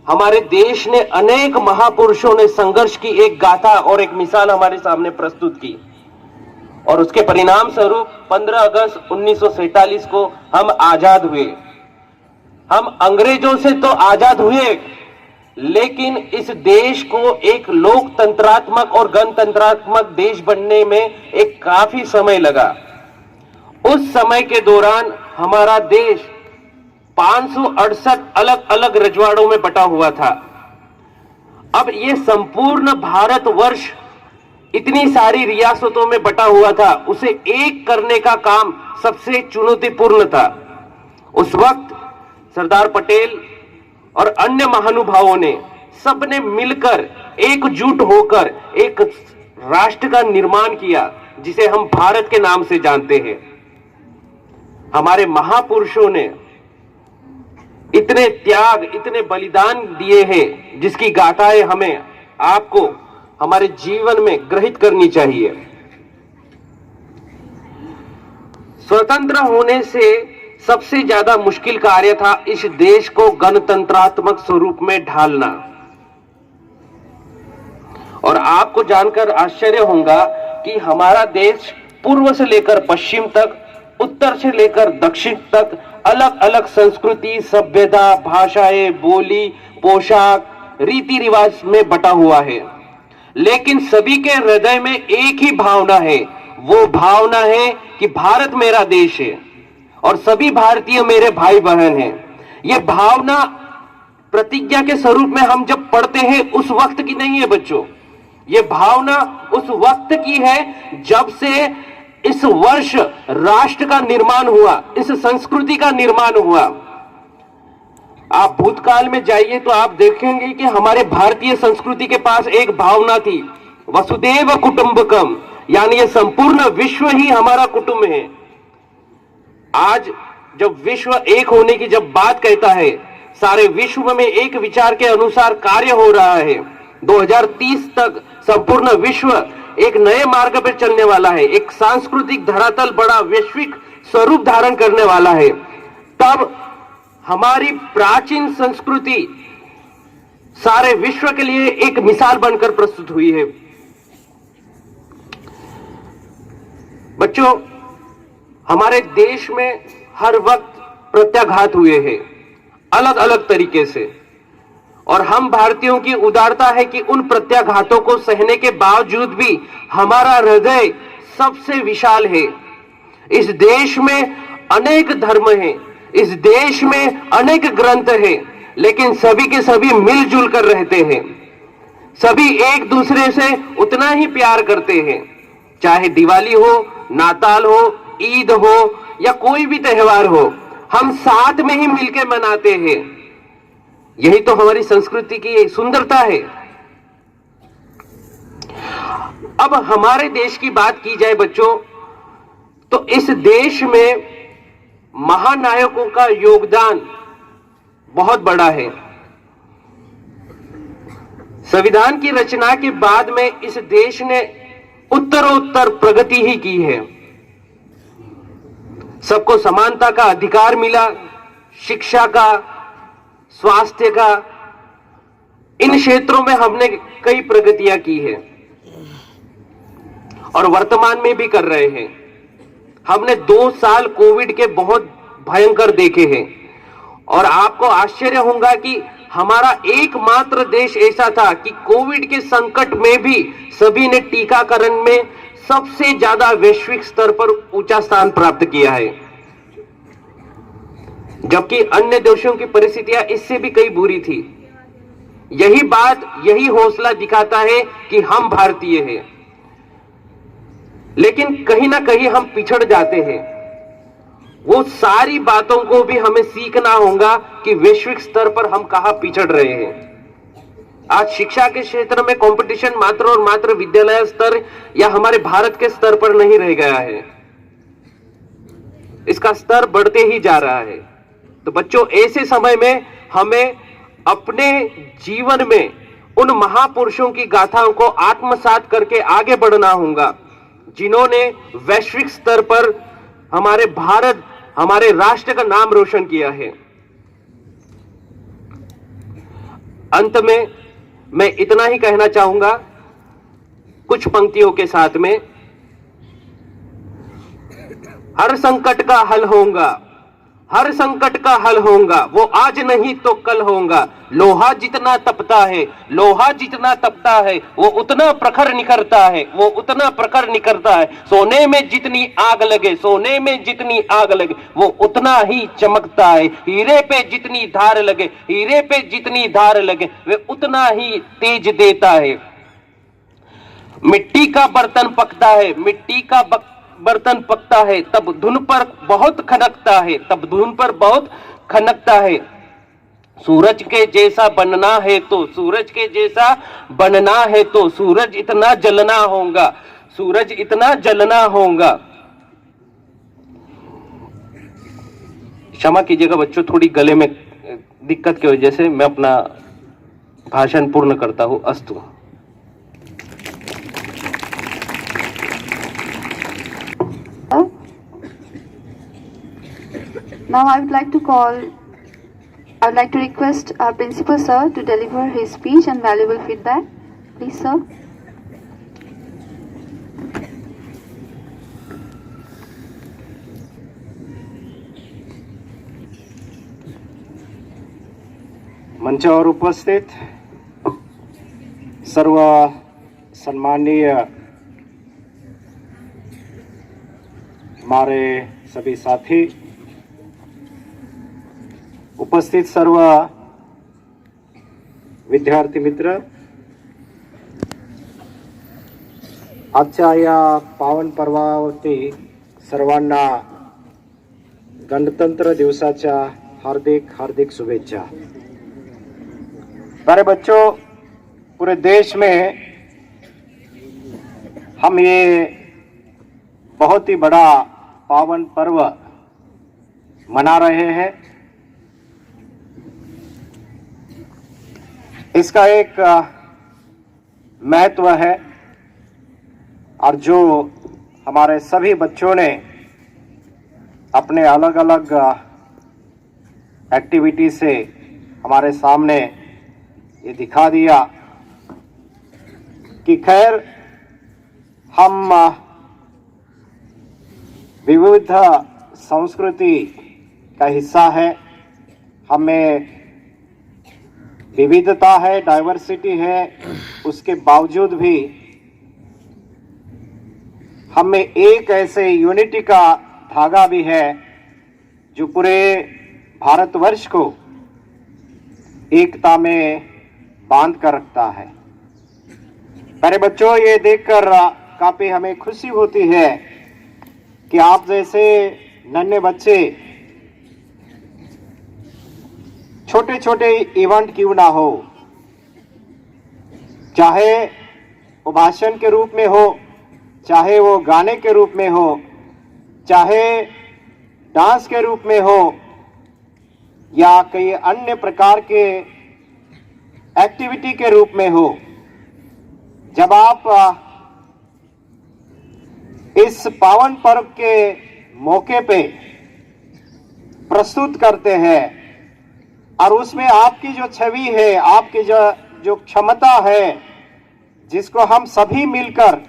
Speaker 8: हमारे देश ने अनेक महापुरुषों ने संघर्ष की एक गाथा और एक मिसाल हमारे सामने प्रस्तुत की और उसके परिणाम स्वरूप 15 अगस्त 1947 को हम आजाद हुए। हम अंग्रेजों से तो आजाद हुए, लेकिन इस देश को एक लोकतंत्रात्मक और गणतंत्रात्मक देश बनने में एक काफी समय लगा। उस समय के दौरान हमारा देश 568 अलग अलग रजवाड़ों में बटा हुआ था। अब ये संपूर्ण भारतवर्ष इतनी सारी रियासतों में बटा हुआ था, उसे एक करने का काम सबसे चुनौतीपूर्ण था। उस वक्त सरदार पटेल और अन्य महानुभावों ने सबने मिलकर एकजुट होकर एक राष्ट्र का निर्माण किया जिसे हम भारत के नाम से जानते हैं। हमारे महापुरुषों ने इतने त्याग, इतने बलिदान दिए हैं जिसकी गाथाएं हमें आपको हमारे जीवन में ग्रहित करनी चाहिए। स्वतंत्र होने से सबसे ज्यादा मुश्किल कार्य था इस देश को गणतंत्रात्मक स्वरूप में ढालना। और आपको जानकर आश्चर्य होगा कि हमारा देश पूर्व से लेकर पश्चिम तक, उत्तर से लेकर दक्षिण तक अलग अलग संस्कृति, सभ्यता, भाषाएं, बोली, पोशाक, रीति रिवाज में बटा हुआ है, लेकिन सभी के हृदय में एक ही भावना है। वो भावना है कि भारत मेरा देश है और सभी भारतीय मेरे भाई बहन हैं। ये भावना प्रतिज्ञा के स्वरूप में हम जब पढ़ते हैं उस वक्त की नहीं है बच्चों, ये भावना उस वक्त की है जब से इस वर्ष राष्ट्र का निर्माण हुआ, इस संस्कृति का निर्माण हुआ। आप भूतकाल में जाइए तो आप देखेंगे कि हमारे भारतीय संस्कृति के पास एक भावना थी, वसुदेव कुटुंबकम, यानी ये संपूर्ण विश्व ही हमारा कुटुंब है। आज जब विश्व एक होने की जब बात कहता है, सारे विश्व में एक विचार के अनुसार कार्य हो रहा है। 2030 तक संपूर्ण विश्व एक नए मार्ग पर चलने वाला है, एक सांस्कृतिक धरातल बड़ा वैश्विक स्वरूप धारण करने वाला है। तब हमारी प्राचीन संस्कृति सारे विश्व के लिए एक मिसाल बनकर प्रस्तुत हुई है। बच्चों, हमारे देश में हर वक्त प्रत्याघात हुए हैं अलग अलग तरीके से, और हम भारतीयों की उदारता है कि उन प्रत्याघातों को सहने के बावजूद भी हमारा हृदय सबसे विशाल है। इस देश में अनेक धर्म हैं, इस देश में अनेक ग्रंथ हैं, लेकिन सभी के सभी मिलजुल कर रहते हैं। सभी एक दूसरे से उतना ही प्यार करते हैं, चाहे दिवाली हो, नाताल हो, ईद हो या कोई भी त्योहार हो, हम साथ में ही मिलकर मनाते हैं। यही तो हमारी संस्कृति की सुंदरता है। अब हमारे देश की बात की जाए बच्चों, तो इस देश में महानायकों का योगदान बहुत बड़ा है। संविधान की रचना के बाद में इस देश ने उत्तरोत्तर प्रगति ही की है। सबको समानता का अधिकार मिला, शिक्षा का, स्वास्थ्य का, इन क्षेत्रों में हमने कई प्रगतियां की है और वर्तमान में भी कर रहे हैं। हमने 2 साल कोविड के बहुत भयंकर देखे हैं और आपको आश्चर्य होगा कि हमारा एकमात्र देश ऐसा था कि कोविड के संकट में भी सभी ने टीकाकरण में सबसे ज्यादा वैश्विक स्तर पर ऊंचा स्थान प्राप्त किया है, जबकि अन्य देशों की परिस्थितियां इससे भी कई बुरी थी। यही बात, यही हौसला दिखाता है कि हम भारतीय हैं, लेकिन कहीं ना कहीं हम पिछड़ जाते हैं। वो सारी बातों को भी हमें सीखना होगा कि वैश्विक स्तर पर हम कहां पिछड़ रहे हैं। आज शिक्षा के क्षेत्र में कंपटीशन मात्र और मात्र विद्यालय स्तर या हमारे भारत के स्तर पर नहीं रह गया है, इसका स्तर बढ़ते ही जा रहा है। तो बच्चों, ऐसे समय में हमें अपने जीवन में उन महापुरुषों की गाथाओं को आत्मसात करके आगे बढ़ना होगा जिन्होंने वैश्विक स्तर पर हमारे भारत, हमारे राष्ट्र का नाम रोशन किया है। अंत में मैं इतना ही कहना चाहूंगा कुछ पंक्तियों के साथ में, हर संकट का हल होगा, हर संकट का हल होगा, वो आज नहीं तो कल होगा। लोहा जितना तपता है, लोहा जितना तपता है, वो उतना प्रखर निखरता है, वो उतना प्रखर निखरता है। सोने में जितनी आग लगे, सोने में जितनी आग लगे, वो उतना ही चमकता है। हीरे पे जितनी धार लगे, हीरे पे जितनी धार लगे, वे उतना ही तेज देता है। मिट्टी का बर्तन पकता है, मिट्टी का बर्तन पकता है, तब धुन पर बहुत खनकता है, तब धुन पर बहुत खनकता है। सूरज के जैसा बनना है तो, सूरज के जैसा बनना है तो सूरज इतना जलना होगा, सूरज इतना जलना होगा। क्षमा कीजिएगा बच्चों, थोड़ी गले में दिक्कत की वजह से मैं अपना भाषण पूर्ण करता हूं। अस्तु।
Speaker 2: Now I would like to request our principal sir to deliver his speech and valuable feedback. Please, sir.
Speaker 9: मंचावर उपस्थित सर्व सम्माननीय हमारे सभी साथी, उपस्थित सर्व विद्यार्थी मित्र, आजच्या या पावन पर्वावरती सर्वांना गणतंत्र दिवसाच्या हार्दिक हार्दिक शुभेच्छा। प्यारे बच्चों, पूरे देश में हम ये बहुत ही बड़ा पावन पर्व मना रहे हैं। इसका एक महत्व है और जो हमारे सभी बच्चों ने अपने अलग अलग एक्टिविटी से हमारे सामने ये दिखा दिया कि खैर हम विविध संस्कृति का हिस्सा है, हमें विविधता है, डाइवर्सिटी है, उसके बावजूद भी हमें एक ऐसे यूनिटी का धागा भी है जो पूरे भारतवर्ष को एकता में बांध कर रखता है। प्यारे बच्चों, ये देखकर काफी हमें खुशी होती है कि आप जैसे नन्हे बच्चे छोटे छोटे इवेंट क्यों ना हो, चाहे वो भाषण के रूप में हो, चाहे वो गाने के रूप में हो, चाहे डांस के रूप में हो, या कई अन्य प्रकार के एक्टिविटी के रूप में हो, जब आप इस पावन पर्व के मौके पे प्रस्तुत करते हैं और उसमें आपकी जो छवि है, आपकी जो क्षमता है, जिसको हम सभी मिलकर,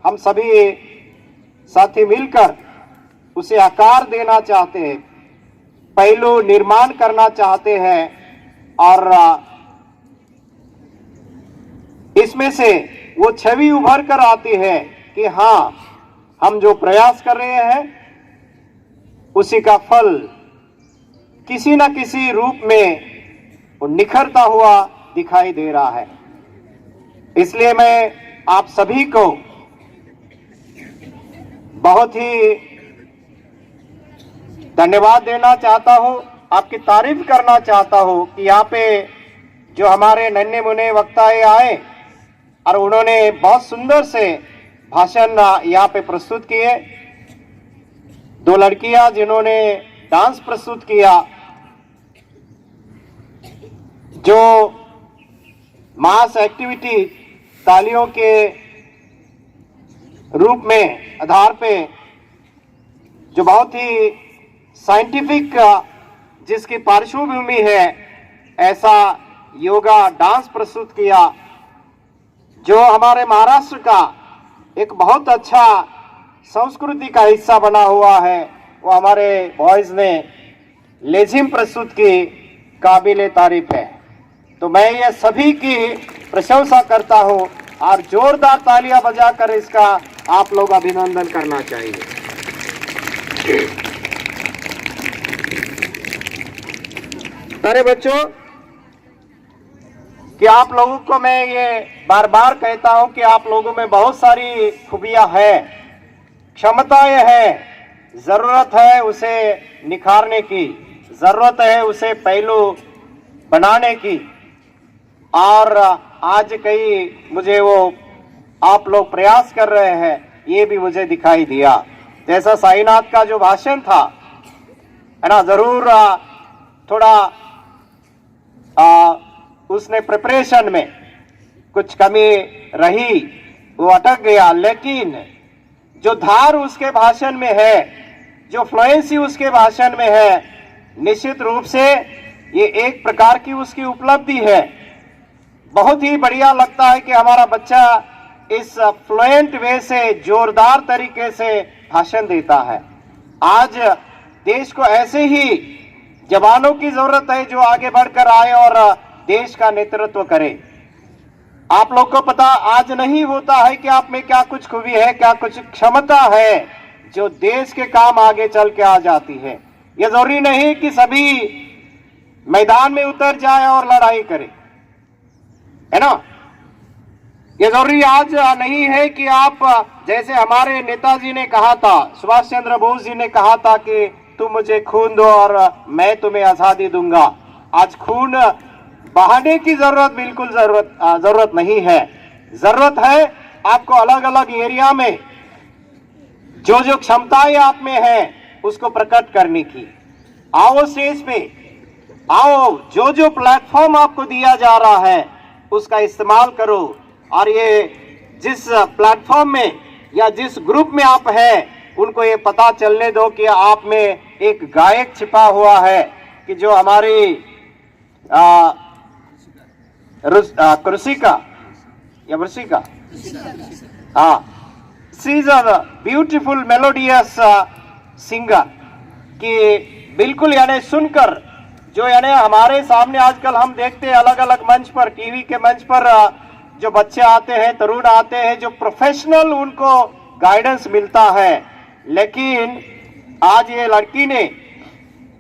Speaker 9: हम सभी साथी मिलकर उसे आकार देना चाहते हैं, पहलू निर्माण करना चाहते हैं, और इसमें से वो छवि उभर कर आती है कि हाँ, हम जो प्रयास कर रहे हैं उसी का फल किसी न किसी रूप में वो निखरता हुआ दिखाई दे रहा है। इसलिए मैं आप सभी को बहुत ही धन्यवाद देना चाहता हूं, आपकी तारीफ करना चाहता हूं कि यहाँ पे जो हमारे नन्हे मुन्ने वक्ताएं आए और उन्होंने बहुत सुंदर से भाषण यहाँ पे प्रस्तुत किए। 2 लड़कियां जिन्होंने डांस प्रस्तुत किया, जो मास एक्टिविटी तालियों के रूप में आधार पे जो बहुत ही साइंटिफिक जिसकी पार्श्वभूमि है ऐसा योगा डांस प्रस्तुत किया, जो हमारे महाराष्ट्र का एक बहुत अच्छा संस्कृति का हिस्सा बना हुआ है, वो हमारे बॉयज ने लेजिम प्रस्तुत की, काबिले तारीफ है। तो मैं ये सभी की प्रशंसा करता हूं और जोरदार तालियां बजाकर इसका आप लोग अभिनंदन करना चाहिए। अरे बच्चों, कि आप लोगों को मैं ये बार बार कहता हूं कि आप लोगों में बहुत सारी खूबियां हैं, क्षमताएं हैं, जरूरत है उसे निखारने की, जरूरत है उसे पहलू बनाने की। और आज कई मुझे वो आप लोग प्रयास कर रहे हैं, ये भी मुझे दिखाई दिया। जैसा साईनाथ का जो भाषण था, है ना, जरूर थोड़ा उसने प्रिपरेशन में कुछ कमी रही, वो अटक गया, लेकिन जो धार उसके भाषण में है, जो फ्लुएंसी उसके भाषण में है, निश्चित रूप से ये एक प्रकार की उसकी उपलब्धि है। बहुत ही बढ़िया लगता है कि हमारा बच्चा इस फ्लुएंट वे से, जोरदार तरीके से भाषण देता है। आज देश को ऐसे ही जवानों की जरूरत है जो आगे बढ़कर आए और देश का नेतृत्व करे। आप लोग को पता आज नहीं होता है कि आप में क्या कुछ खूबी है, क्या कुछ क्षमता है जो देश के काम आगे चल के आ जाती है। ये जरूरी नहीं कि सभी मैदान में उतर जाए और लड़ाई करे, है ना। ये जरूरी आज नहीं है कि आप, जैसे हमारे नेताजी ने कहा था, सुभाष चंद्र बोस जी ने कहा था कि तुम मुझे खून दो और मैं तुम्हें आजादी दूंगा। आज खून बहाने की जरूरत बिल्कुल जरूरत नहीं है। जरूरत है आपको अलग अलग एरिया में जो जो क्षमताएं आप में है उसको प्रकट करने की। आओ स्टेज पे आओ, जो जो प्लेटफॉर्म आपको दिया जा रहा है उसका इस्तेमाल करो। और ये जिस प्लेटफॉर्म में या जिस ग्रुप में आप हैं उनको ये पता चलने दो कि आप में एक गायक छिपा हुआ है, कि जो हमारी कृषिका या वृषिका, हाँ, she is a beautiful melodious singer, कि बिल्कुल यानी सुनकर जो यानी हमारे सामने आजकल हम देखते हैं अलग अलग मंच पर, टीवी के मंच पर जो बच्चे आते हैं, तरुण आते हैं, जो प्रोफेशनल उनको गाइडेंस मिलता है। लेकिन आज ये लड़की ने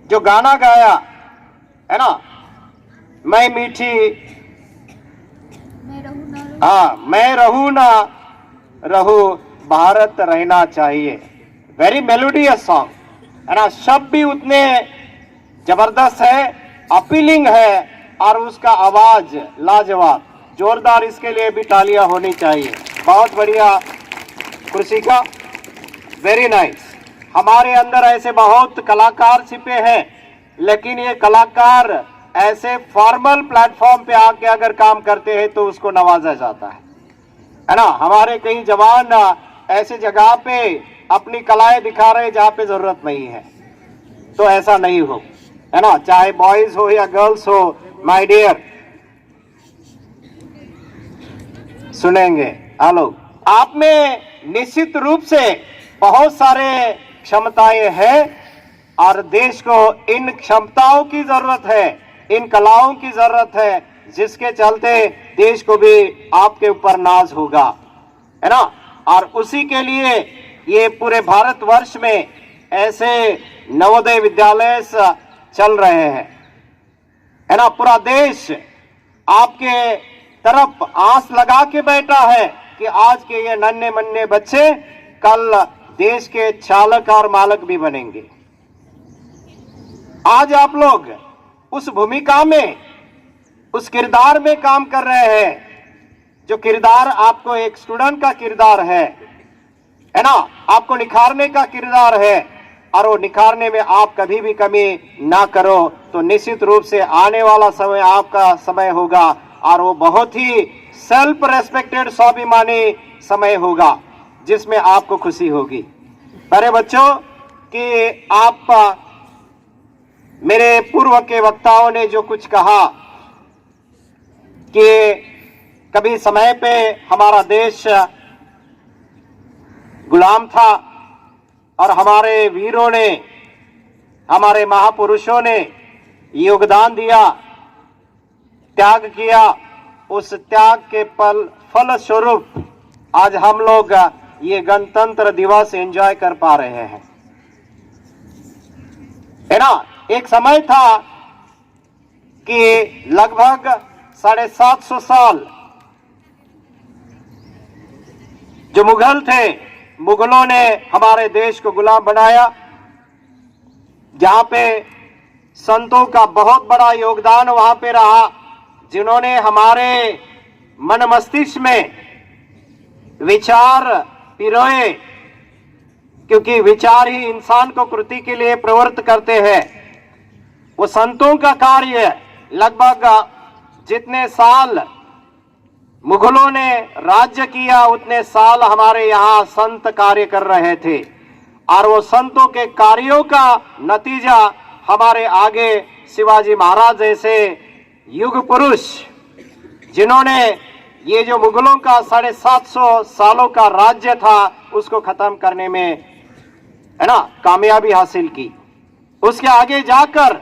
Speaker 9: जो गाना गाया है ना, मैं मीठी, हाँ, मैं रहूं ना रहूं, भारत रहना चाहिए। वेरी मेलोडियस सॉन्ग है ना, शब्द भी उतने जबरदस्त है, अपीलिंग है, और उसका आवाज लाजवाब। जोरदार इसके लिए भी तालियां होनी चाहिए। बहुत बढ़िया कृषिका, वेरी नाइस। हमारे अंदर ऐसे बहुत कलाकार छिपे हैं, लेकिन ये कलाकार ऐसे फॉर्मल प्लेटफॉर्म पे आके अगर काम करते हैं तो उसको नवाजा जाता है ना। हमारे कई जवान ऐसे जगह पे अपनी कलाएं दिखा रहे जहां पे जरूरत नहीं है, तो ऐसा नहीं हो, है ना, चाहे बॉयज हो या गर्ल्स हो। माय डियर, सुनेंगे हेलो, आप में निश्चित रूप से बहुत सारे क्षमताएं हैं और देश को इन क्षमताओं की जरूरत है, इन कलाओं की जरूरत है, जिसके चलते देश को भी आपके ऊपर नाज होगा, है ना। और उसी के लिए ये पूरे भारतवर्ष में ऐसे नवोदय विद्यालय चल रहे हैं, है ना। पूरा देश आपके तरफ आस लगा के बैठा है कि आज के ये नन्हे मन्ने बच्चे कल देश के चालक और मालक भी बनेंगे, आज आप लोग उस भूमिका में, उस किरदार में काम कर रहे हैं जो किरदार आपको एक स्टूडेंट का किरदार है ना, आपको निखारने का किरदार है, और वो निखारने में आप कभी भी कमी ना करो तो निश्चित रूप से आने वाला समय आपका समय होगा और वो बहुत ही सेल्फ रेस्पेक्टेड, स्वाभिमानी समय होगा जिसमें आपको खुशी होगी। प्यारे बच्चों, कि आप मेरे पूर्व के वक्ताओं ने जो कुछ कहा कि कभी समय पे हमारा देश गुलाम था और हमारे वीरों ने, हमारे महापुरुषों ने योगदान दिया, त्याग किया, उस त्याग के फल स्वरूप आज हम लोग ये गणतंत्र दिवस एंजॉय कर पा रहे हैं, है ना। एक समय था कि लगभग 750 साल जो मुगल थे, मुगलों ने हमारे देश को गुलाम बनाया, जहां पे संतों का बहुत बड़ा योगदान वहां पे रहा, जिन्होंने हमारे मन मस्तिष्क में विचार पिरोए, क्योंकि विचार ही इंसान को कृति के लिए प्रवृत्त करते हैं। वो संतों का कार्य लगभग जितने साल मुगलों ने राज्य किया उतने साल हमारे यहाँ संत कार्य कर रहे थे, और वो संतों के कार्यों का नतीजा हमारे आगे शिवाजी महाराज जैसे युग पुरुष, जिन्होंने ये जो मुगलों का 750 सालों का राज्य था उसको खत्म करने में, है ना, कामयाबी हासिल की। उसके आगे जाकर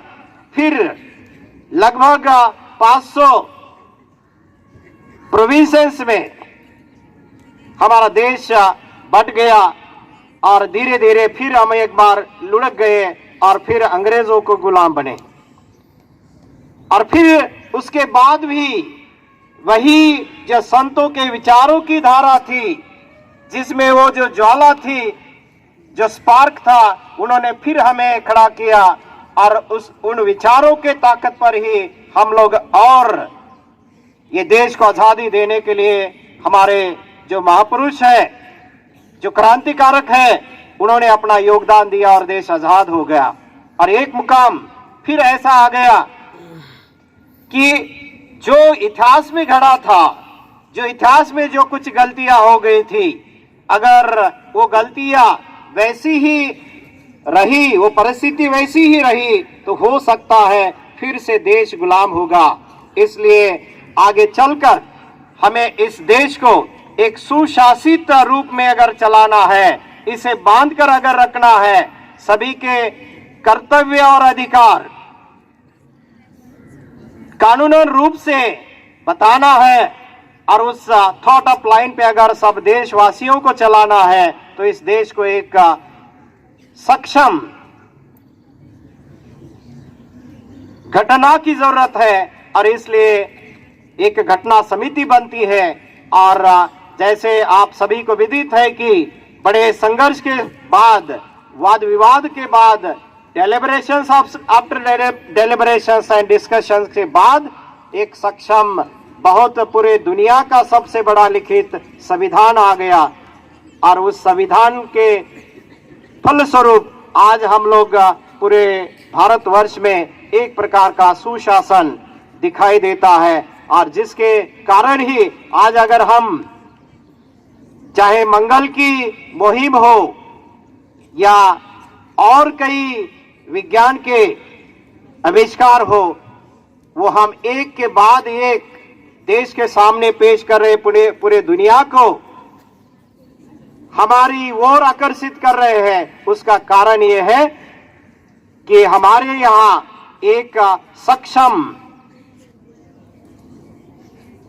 Speaker 9: फिर लगभग 500 प्रोविंसेस में हमारा देश बट गया और धीरे धीरे फिर हम एक बार लुढ़क गए और फिर अंग्रेजों को गुलाम बने। और फिर उसके बाद भी वही जो संतों के विचारों की धारा थी, जिसमें वो जो ज्वाला थी, जो स्पार्क था, उन्होंने फिर हमें खड़ा किया और उन विचारों के ताकत पर ही हम लोग और ये देश को आजादी देने के लिए हमारे जो महापुरुष है, जो क्रांतिकारक है, उन्होंने अपना योगदान दिया और देश आजाद हो गया। और एक मुकाम फिर ऐसा आ गया कि जो इतिहास में घड़ा था, जो इतिहास में जो कुछ गलतियां हो गई थी, अगर वो गलतियां वैसी ही रही, वो परिस्थिति वैसी ही रही, तो हो सकता है फिर से देश गुलाम होगा। इसलिए आगे चलकर हमें इस देश को एक सुशासित रूप में अगर चलाना है, इसे बांधकर अगर रखना है, सभी के कर्तव्य और अधिकार कानूनन रूप से बताना है, और उस थॉट ऑफ लाइन पे अगर सब देशवासियों को चलाना है, तो इस देश को एक सक्षम घटना की जरूरत है। और इसलिए एक घटना समिति बनती है, और जैसे आप सभी को विदित है कि बड़े संघर्ष के बाद, वाद विवाद के बाद, deliberations after deliberations and discussions के बाद एक सक्षम, बहुत पूरे दुनिया का सबसे बड़ा लिखित संविधान आ गया। और उस संविधान के फलस्वरूप आज हम लोग पूरे भारतवर्ष में एक प्रकार का सुशासन दिखाई देता है, और जिसके कारण ही आज अगर हम चाहे मंगल की मुहिम हो या और कई विज्ञान के आविष्कार हो, वो हम एक के बाद एक देश के सामने पेश कर रहे, पूरे दुनिया को हमारी ओर आकर्षित कर रहे हैं। उसका कारण ये है कि हमारे यहाँ एक सक्षम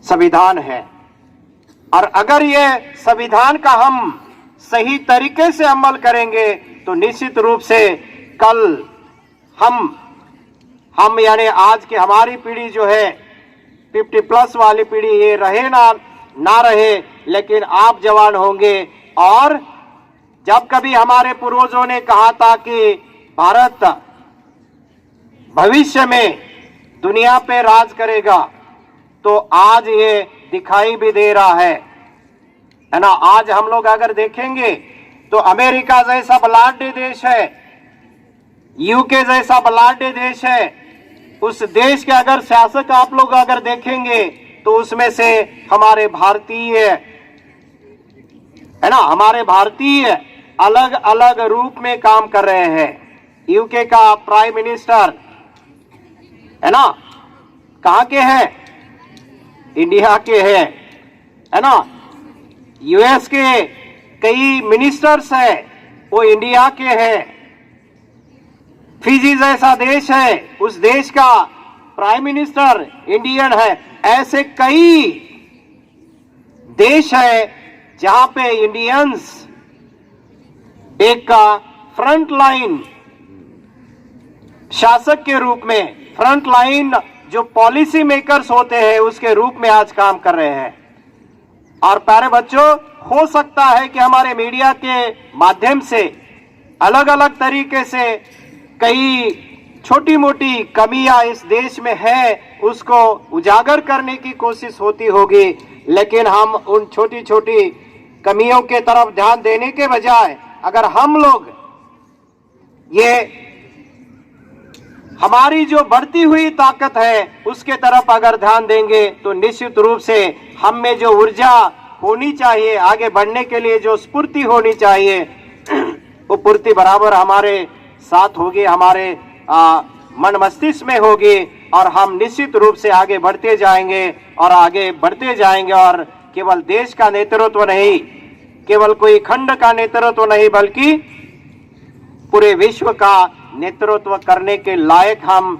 Speaker 9: संविधान है, और अगर ये संविधान का हम सही तरीके से अमल करेंगे तो निश्चित रूप से कल हम यानी आज की हमारी पीढ़ी जो है 50+ वाली पीढ़ी, ये रहे ना रहे, लेकिन आप जवान होंगे। और जब कभी हमारे पूर्वजों ने कहा था कि भारत भविष्य में दुनिया पे राज करेगा। तो आज ये दिखाई भी दे रहा है ना। आज हम लोग अगर देखेंगे तो अमेरिका जैसा बलाढ्य देश है, यूके जैसा बलाढ्य देश है, उस देश के अगर शासक आप लोग अगर देखेंगे तो उसमें से हमारे भारतीय है ना, हमारे भारतीय अलग अलग रूप में काम कर रहे हैं। यूके का प्राइम मिनिस्टर है ना, कहां के हैं? इंडिया के हैं, है ना। यूएस के कई मिनिस्टर्स हैं, वो इंडिया के हैं। फिजी जैसा देश है, उस देश का प्राइम मिनिस्टर इंडियन है। ऐसे कई देश है जहां पे इंडियंस एक फ्रंट लाइन शासक के रूप में, फ्रंट लाइन जो पॉलिसी मेकर्स होते हैं उसके रूप में आज काम कर रहे हैं। और प्यारे बच्चों, हो सकता है कि हमारे मीडिया के माध्यम से अलग अलग तरीके से कई छोटी मोटी कमियां इस देश में है उसको उजागर करने की कोशिश होती होगी, लेकिन हम उन छोटी छोटी कमियों के तरफ ध्यान देने के बजाय अगर हम लोग ये हमारी जो बढ़ती हुई ताकत है उसके तरफ अगर ध्यान देंगे तो निश्चित रूप से हम में जो ऊर्जा होनी चाहिए, आगे बढ़ने के लिए जो स्फूर्ति होनी चाहिए, वो पूर्ति बराबर हमारे साथ होगी, हमारे मन मस्तिष्क में होगी और हम निश्चित रूप से आगे बढ़ते जाएंगे और आगे बढ़ते जाएंगे। और केवल देश का नेतृत्व नहीं, केवल कोई खंड का नेतृत्व नहीं, बल्कि पूरे विश्व का नेतृत्व करने के लायक हम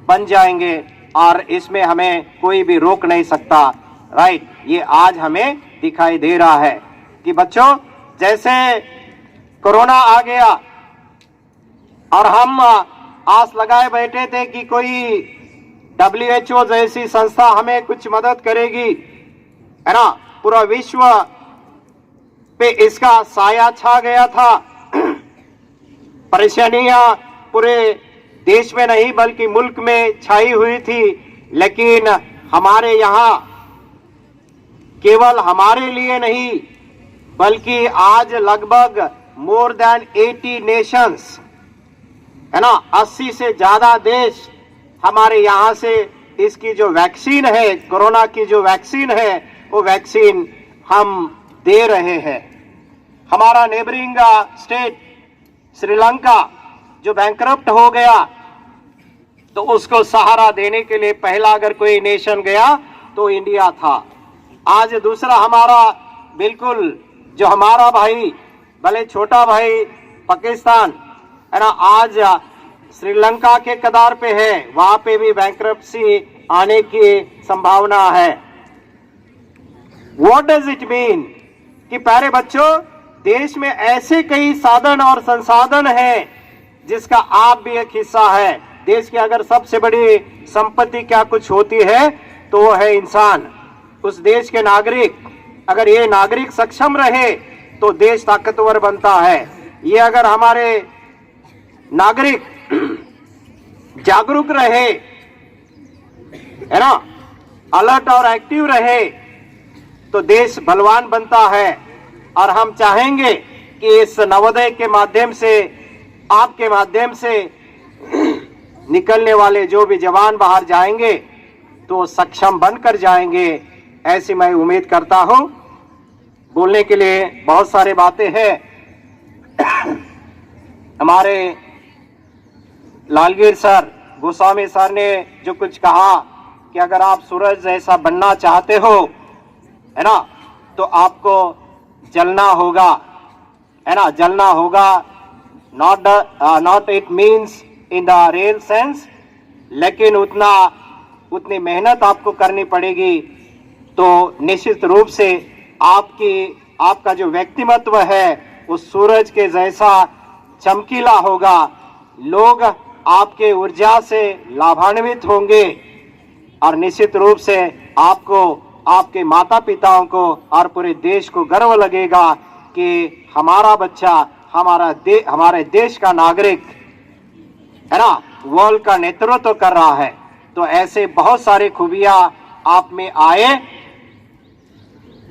Speaker 9: बन जाएंगे और इसमें हमें कोई भी रोक नहीं सकता। राइट, ये आज हमें दिखाई दे रहा है कि बच्चों, जैसे कोरोना आ गया और हम आस लगाए बैठे थे कि कोई WHO जैसी संस्था हमें कुछ मदद करेगी, है ना, पूरा विश्व पे इसका साया छा गया था। परेशानियां पूरे देश में नहीं बल्कि मुल्क में छाई हुई थी, लेकिन हमारे यहाँ केवल हमारे लिए नहीं बल्कि आज लगभग मोर देन 80 नेशंस, है ना, 80 से ज्यादा देश हमारे यहाँ से इसकी जो वैक्सीन है, कोरोना की जो वैक्सीन है, वो वैक्सीन हम दे रहे हैं। हमारा नेबरिंग स्टेट श्रीलंका जो बैंकरप्ट हो गया, तो उसको सहारा देने के लिए पहला अगर कोई नेशन गया तो इंडिया था। आज दूसरा हमारा बिल्कुल जो हमारा भाई, भले छोटा भाई पाकिस्तान, है ना, आज श्रीलंका के कतार पे है, वहां पे भी बैंकरप्सी आने की संभावना है। व्हाट डज इट मीन कि प्यारे बच्चों, देश में ऐसे कई साधन और संसाधन हैं जिसका आप भी एक हिस्सा है। देश की अगर सबसे बड़ी संपत्ति क्या कुछ होती है तो वो है इंसान, उस देश के नागरिक। अगर ये नागरिक सक्षम रहे तो देश ताकतवर बनता है। ये अगर हमारे नागरिक जागरूक रहे, है ना, अलर्ट और एक्टिव रहे, तो देश बलवान बनता है। और हम चाहेंगे कि इस नवोदय के माध्यम से, आपके माध्यम से निकलने वाले जो भी जवान बाहर जाएंगे तो सक्षम बनकर जाएंगे, ऐसी मैं उम्मीद करता हूं। बोलने के लिए बहुत सारे बातें हैं। हमारे लालगीर सर, गोस्वामी सर ने जो कुछ कहा कि अगर आप सूरज जैसा बनना चाहते हो, है ना, तो आपको जलना होगा, है ना, जलना होगा। Not it means in the real sense, लेकिन उतनी मेहनत आपको करनी पड़ेगी। तो निश्चित रूप से आपका जो व्यक्तिमत्व है वो सूरज के जैसा चमकीला होगा। लोग आपके ऊर्जा से लाभान्वित होंगे और निश्चित रूप से आपको, आपके माता पिताओं को और पूरे देश को गर्व लगेगा कि हमारा बच्चा हमारे देश का नागरिक, है ना, वर्ल्ड का नेतृत्व कर रहा है। तो ऐसे बहुत सारे खूबियां आप में आए।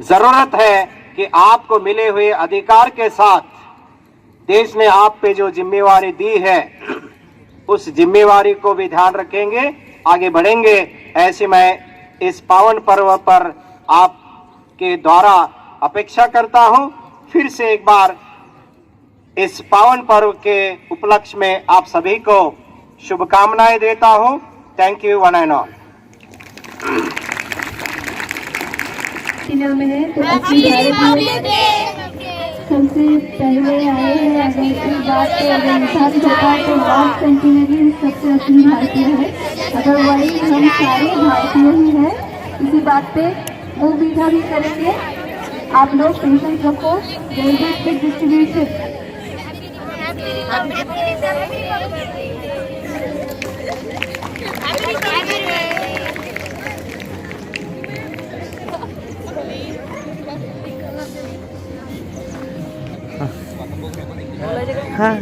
Speaker 9: जरूरत है कि आपको मिले हुए अधिकार के साथ देश ने आप पे जो जिम्मेवारी दी है उस जिम्मेवारी को भी ध्यान रखेंगे, आगे बढ़ेंगे। ऐसे मैं इस पावन पर्व पर आपके द्वारा अपेक्षा करता हूं। फिर से एक बार इस पावन पर्व के उपलक्ष्य में आप सभी को शुभकामनाएं देता हूं। Thank you one and all.
Speaker 2: में है तो अपनी भारत में सबसे पहले आए हैं। अगर इस बात पे अगर लिखा भी होता है तो लॉर्ड सेंटिनरी सबसे असली भारतीय है। अदरवाइज हम सारे भारतीय ही हैं। इसी बात पे वो मीठा भी करेंगे। आप लोग पेशेंस रखो। बिग डिस्ट्रीब्यूशन
Speaker 10: हाँ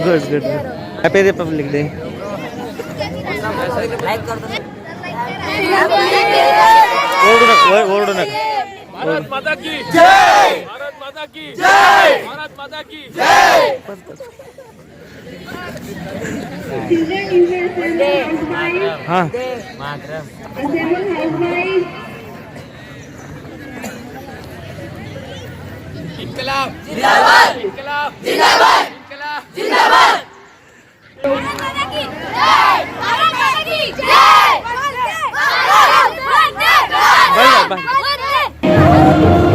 Speaker 10: good good happy Republic day.
Speaker 3: Bharat माता की जय, भारत माता की जय, भारत माता की जय।
Speaker 10: हाँ
Speaker 3: इनकलाब जिंदाबाद, इनकलाब जिंदाबाद, इनकलाब जिंदाबाद। भारत माता की जय, भारत माता की जय, भारत माता की जय।